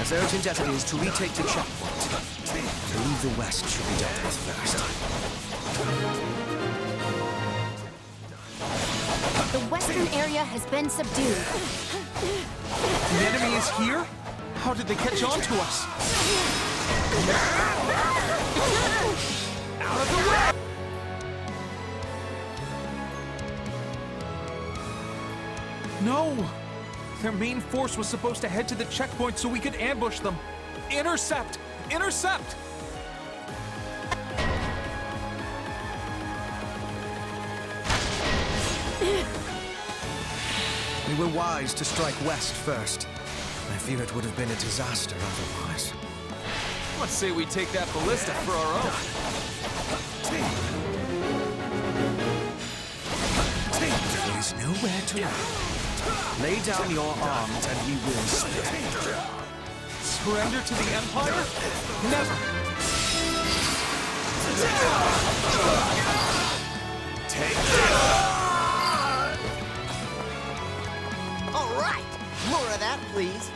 As urgent as it is to retake the checkpoint, to leave the west should be dealt with first. The western area has been subdued. The enemy is here? How did they catch on to us? Out of the way! No! Their main force was supposed to head to the checkpoint so we could ambush them. Intercept! Intercept! We were wise to strike west first. I fear it would have been a disaster otherwise. Let's say we take that ballista for our own. There is nowhere to run. Lay down your arms and we will split. Surrender to the Empire? Never! Take this! All right! More of that, please.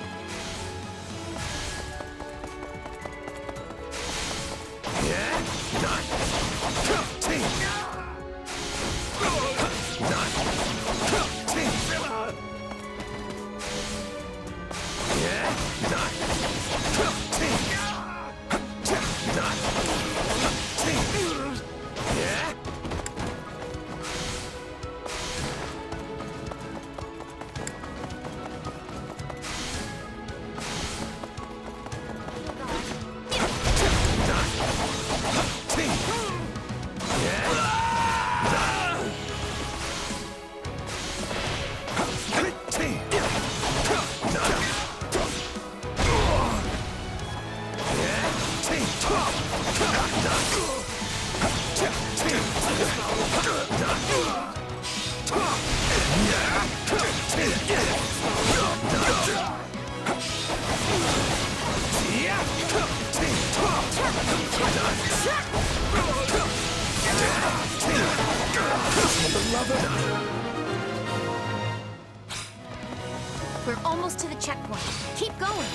We're almost to the checkpoint. Keep going.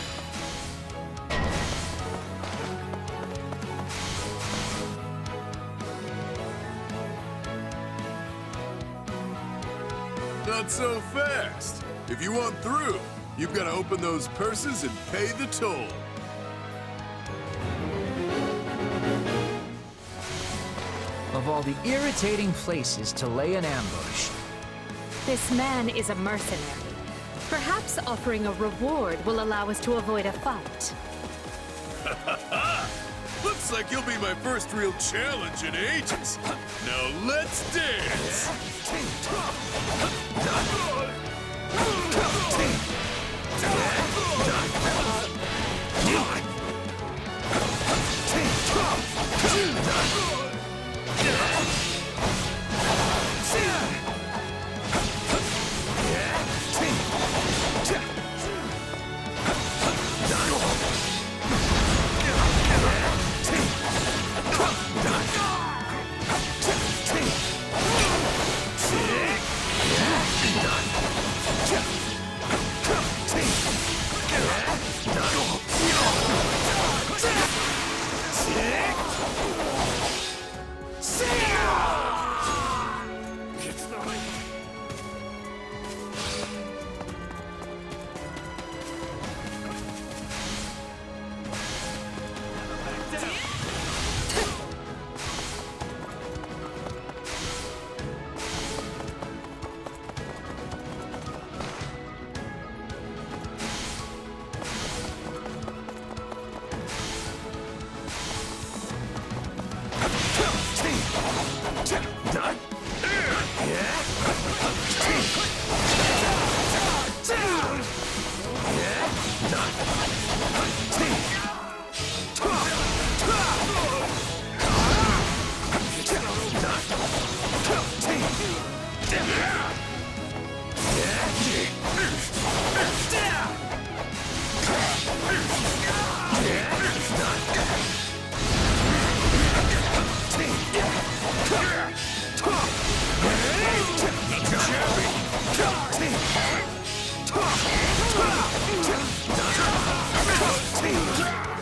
Not so fast. If you want through, you've got to open those purses and pay the toll. Of all the irritating places to lay an ambush. This man is a mercenary. Perhaps offering a reward will allow us to avoid a fight. Looks like you'll be my first real challenge in ages. Now let's dance!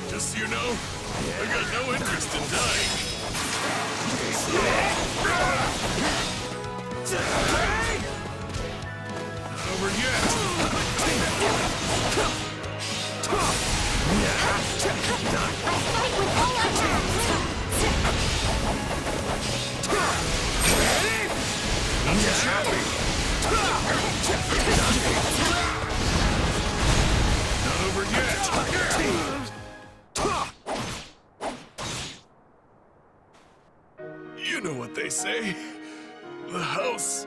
Just so you know, I got no interest in dying. Not over yet. Fight with all our Not just happy. Not over yet. You know what they say. The house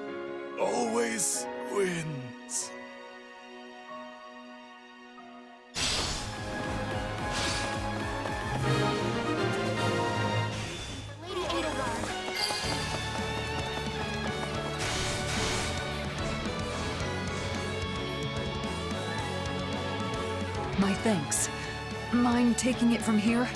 always wins. My thanks. Mind taking it from here?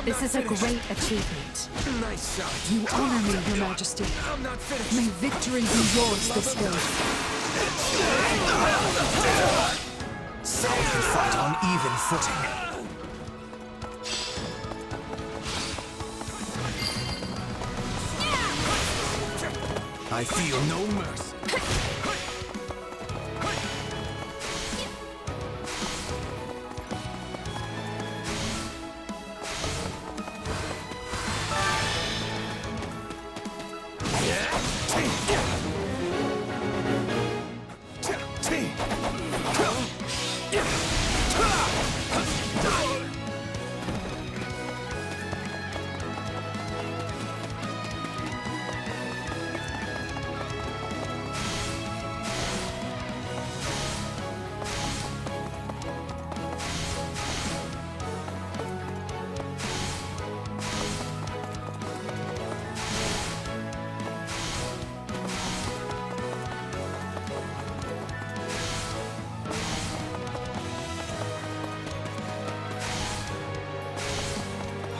This is a great achievement. Nice shot. You honor me, Your Majesty. I'm not finished. May victory be yours this day. We fought on even footing. I feel no mercy.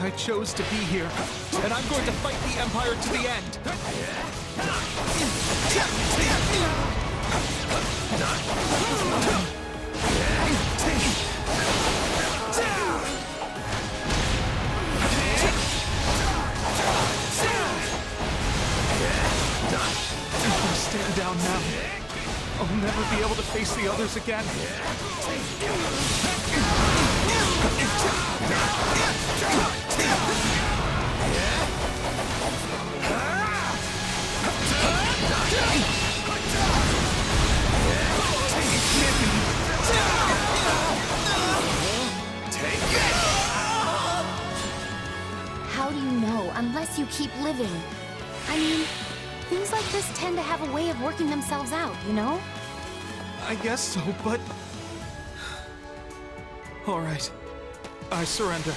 I chose to be here, and I'm going to fight the Empire to the end. If I stand down now, I'll never be able to face the others again. How do you know unless you keep living? I mean, things like this tend to have a way of working themselves out, you know? I guess so, but... All right. I surrender.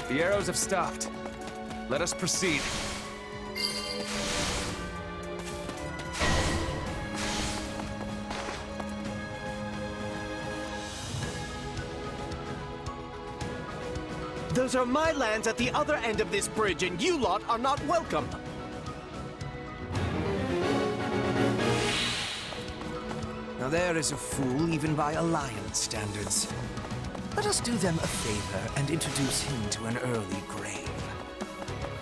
The arrows have stopped. Let us proceed. Those are my lands at the other end of this bridge, and you lot are not welcome. Now there is a fool even by Alliance standards. Let us do them a favor and introduce him to an early grave.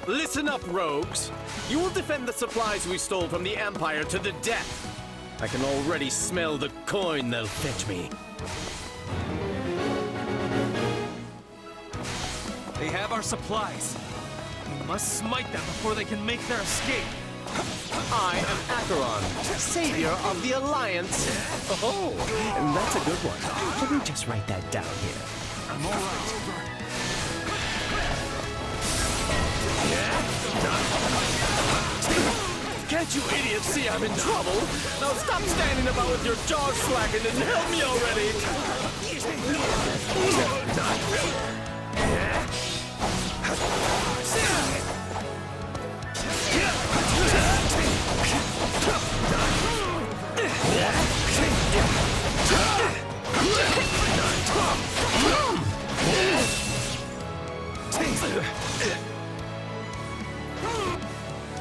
Listen up, rogues. You will defend the supplies we stole from the Empire to the death. I can already smell the coin they'll fetch me. They have our supplies. We must smite them before they can make their escape. I am Acheron, savior of the Alliance. Oh, and that's a good one. Let me just write that down here. I'm all right. Can't you idiots see I'm in trouble? Now stop standing about with your jaws slackened and help me already!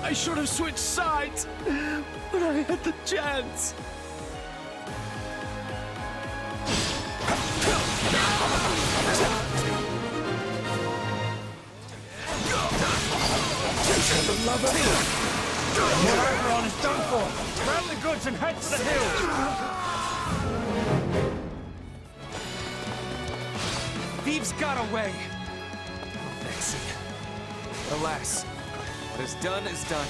I should have switched sides, but I had the chance. For the love of your Acheron is done for. Grab the goods and head to the hills. Thieves got away. Vexing. Alas, what is done is done.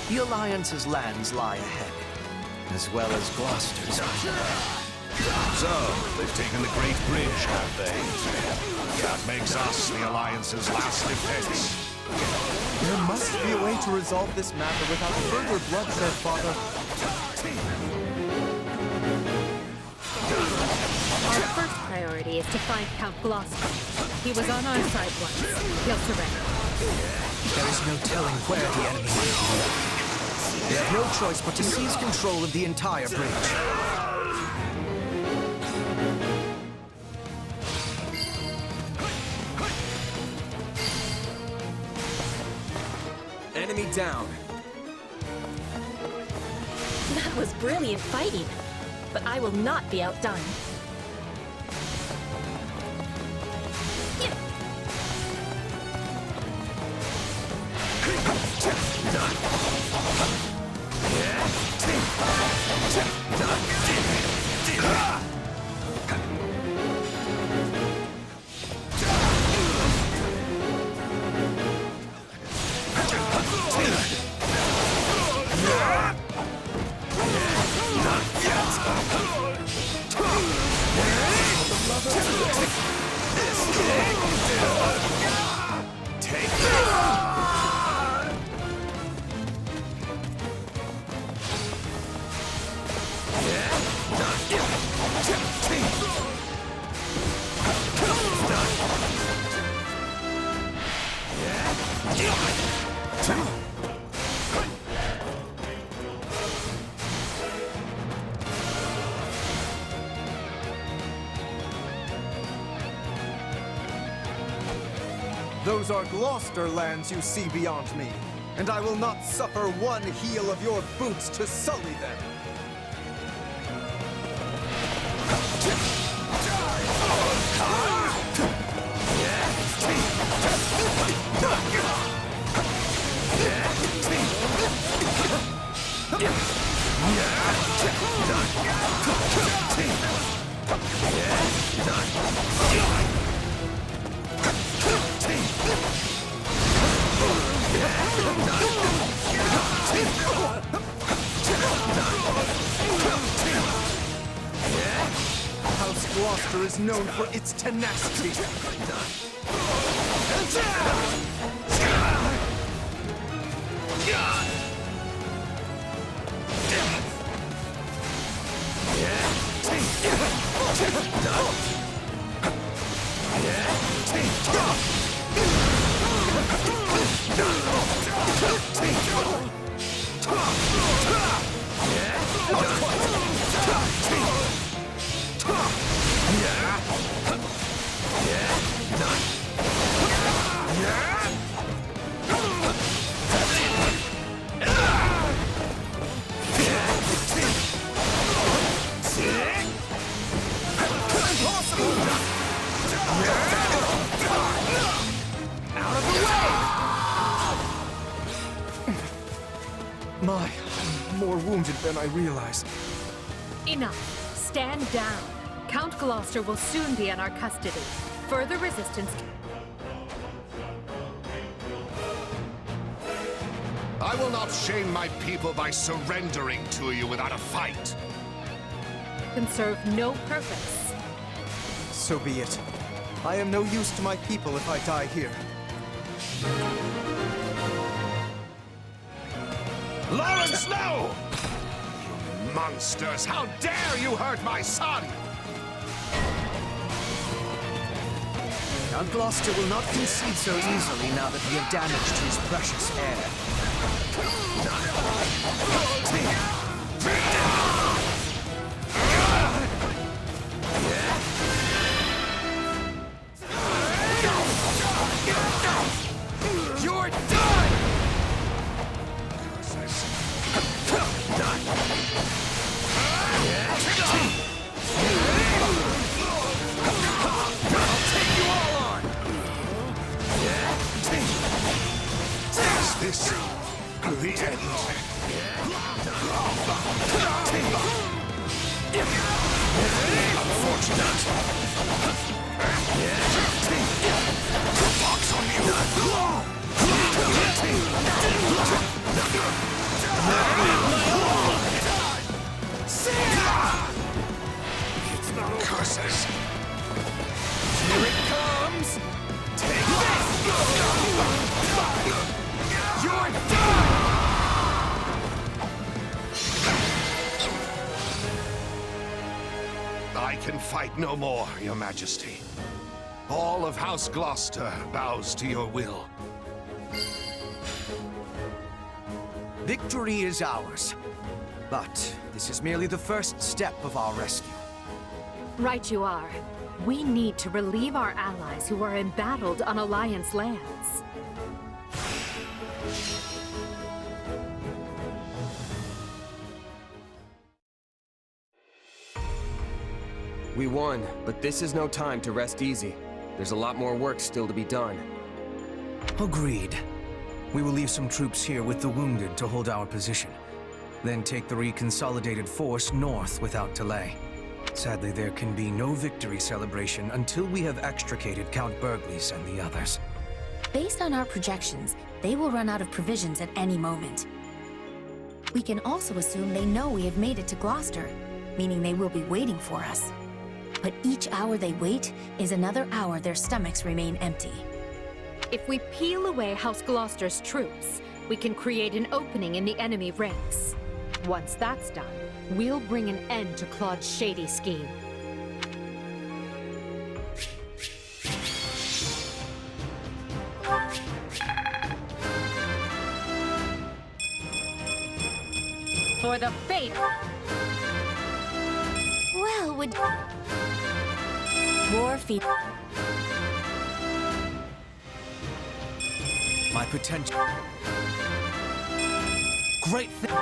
The Alliance's lands lie ahead, as well as Gloucester's. So, they've taken the Great Bridge, have they? That makes us the Alliance's last defense. There must be a way to resolve this matter without further bloodshed, Father. Our first priority is to find Count Gloucester. He was on our side once. He'll surrender. There is no telling where the enemy might be lurking. They have no choice but to seize control of the entire bridge. Enemy down. That was brilliant fighting, but I will not be outdone. Those are Gloucester lands you see beyond me, and I will not suffer one heel of your boots to sully them. House Gloucester is known for its tenacity. My, I'm more wounded than I realized. Enough. Stand down. Count Gloucester will soon be in our custody. Further resistance... I will not shame my people by surrendering to you without a fight. can serve no purpose. So be it. I am no use to my people if I die here. Lawrence, no! You monsters! How dare you hurt my son! Count Gloucester will not concede so easily now that we have damaged his precious heir. You're done! Is this the end? Unfortunate. Fox on you. It's not over. Curses. Here it comes! Take this! You're done! I can fight no more, Your Majesty. All of House Gloucester bows to your will. Victory is ours. But this is merely the first step of our rescue. Right you are. We need to relieve our allies who are embattled on Alliance lands. We won, but this is no time to rest easy. There's a lot more work still to be done. Agreed. We will leave some troops here with the wounded to hold our position. Then take the reconsolidated force north without delay. Sadly, there can be no victory celebration until we have extricated Count Berglies and the others. Based on our projections, they will run out of provisions at any moment. We can also assume they know we have made it to Gloucester, meaning they will be waiting for us. But each hour they wait is another hour their stomachs remain empty. If we peel away House Gloucester's troops, we can create an opening in the enemy ranks. Once that's done, we'll bring an end to Claude's shady scheme. For the fate! Well, would... War feet. My potential... Great thing...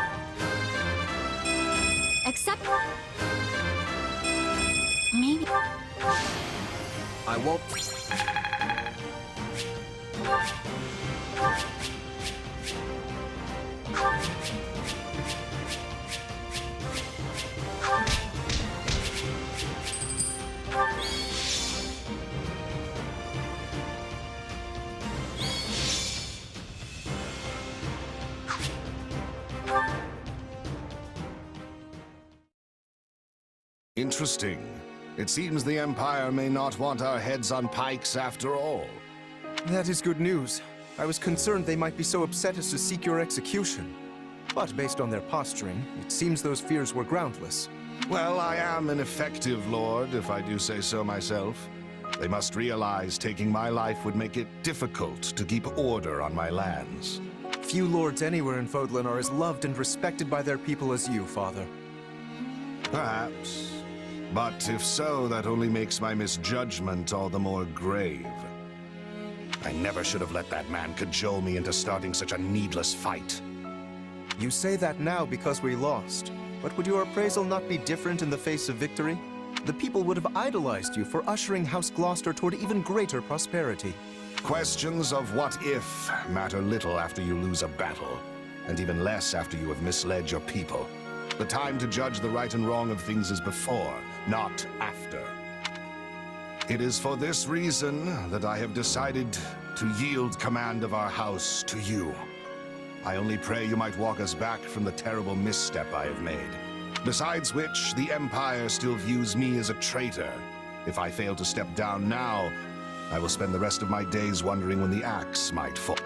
Except... Maybe... I won't... Interesting. It seems the Empire may not want our heads on pikes after all. That is good news. I was concerned they might be so upset as to seek your execution. But based on their posturing, it seems those fears were groundless. Well, I am an effective lord, if I do say so myself. They must realize taking my life would make it difficult to keep order on my lands. Few lords anywhere in Fodlan are as loved and respected by their people as you, Father. Perhaps. But if so, that only makes my misjudgment all the more grave. I never should have let that man cajole me into starting such a needless fight. You say that now because we lost. But would your appraisal not be different in the face of victory? The people would have idolized you for ushering House Gloucester toward even greater prosperity. Questions of what if matter little after you lose a battle, and even less after you have misled your people. The time to judge the right and wrong of things is before, not after. It is for this reason that I have decided to yield command of our house to you. I only pray you might walk us back from the terrible misstep I have made. Besides which, the Empire still views me as a traitor. If I fail to step down now, I will spend the rest of my days wondering when the axe might fall.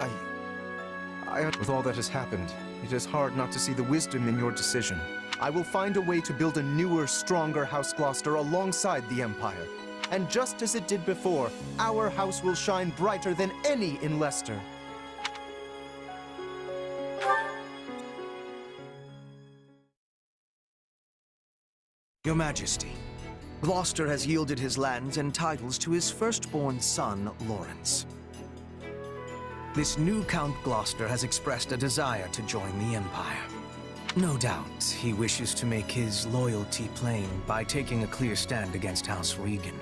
With all that has happened, it is hard not to see the wisdom in your decision. I will find a way to build a newer, stronger House Gloucester alongside the Empire. And just as it did before, our house will shine brighter than any in Leicester. Your Majesty, Gloucester has yielded his lands and titles to his firstborn son, Lawrence. This new Count Gloucester has expressed a desire to join the Empire. No doubt, he wishes to make his loyalty plain by taking a clear stand against House Regan.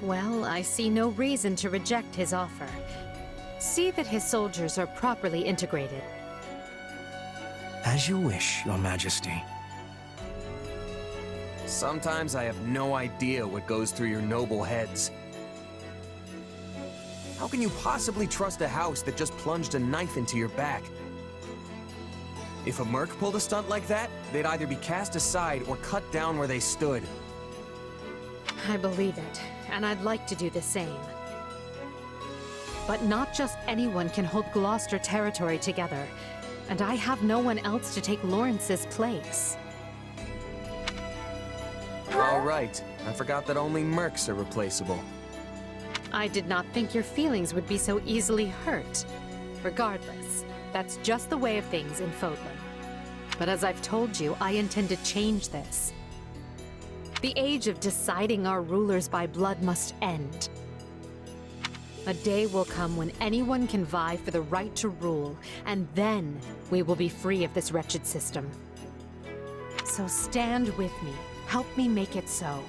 Well, I see no reason to reject his offer. See that his soldiers are properly integrated. As you wish, Your Majesty. Sometimes I have no idea what goes through your noble heads. How can you possibly trust a house that just plunged a knife into your back? If a merc pulled a stunt like that, they'd either be cast aside or cut down where they stood. I believe it, and I'd like to do the same. But not just anyone can hold Gloucester territory together, and I have no one else to take Lawrence's place. All right, I forgot that only mercs are replaceable. I did not think your feelings would be so easily hurt. Regardless, that's just the way of things in Fodlan. But as I've told you, I intend to change this. The age of deciding our rulers by blood must end. A day will come when anyone can vie for the right to rule, and then we will be free of this wretched system. So stand with me. Help me make it so.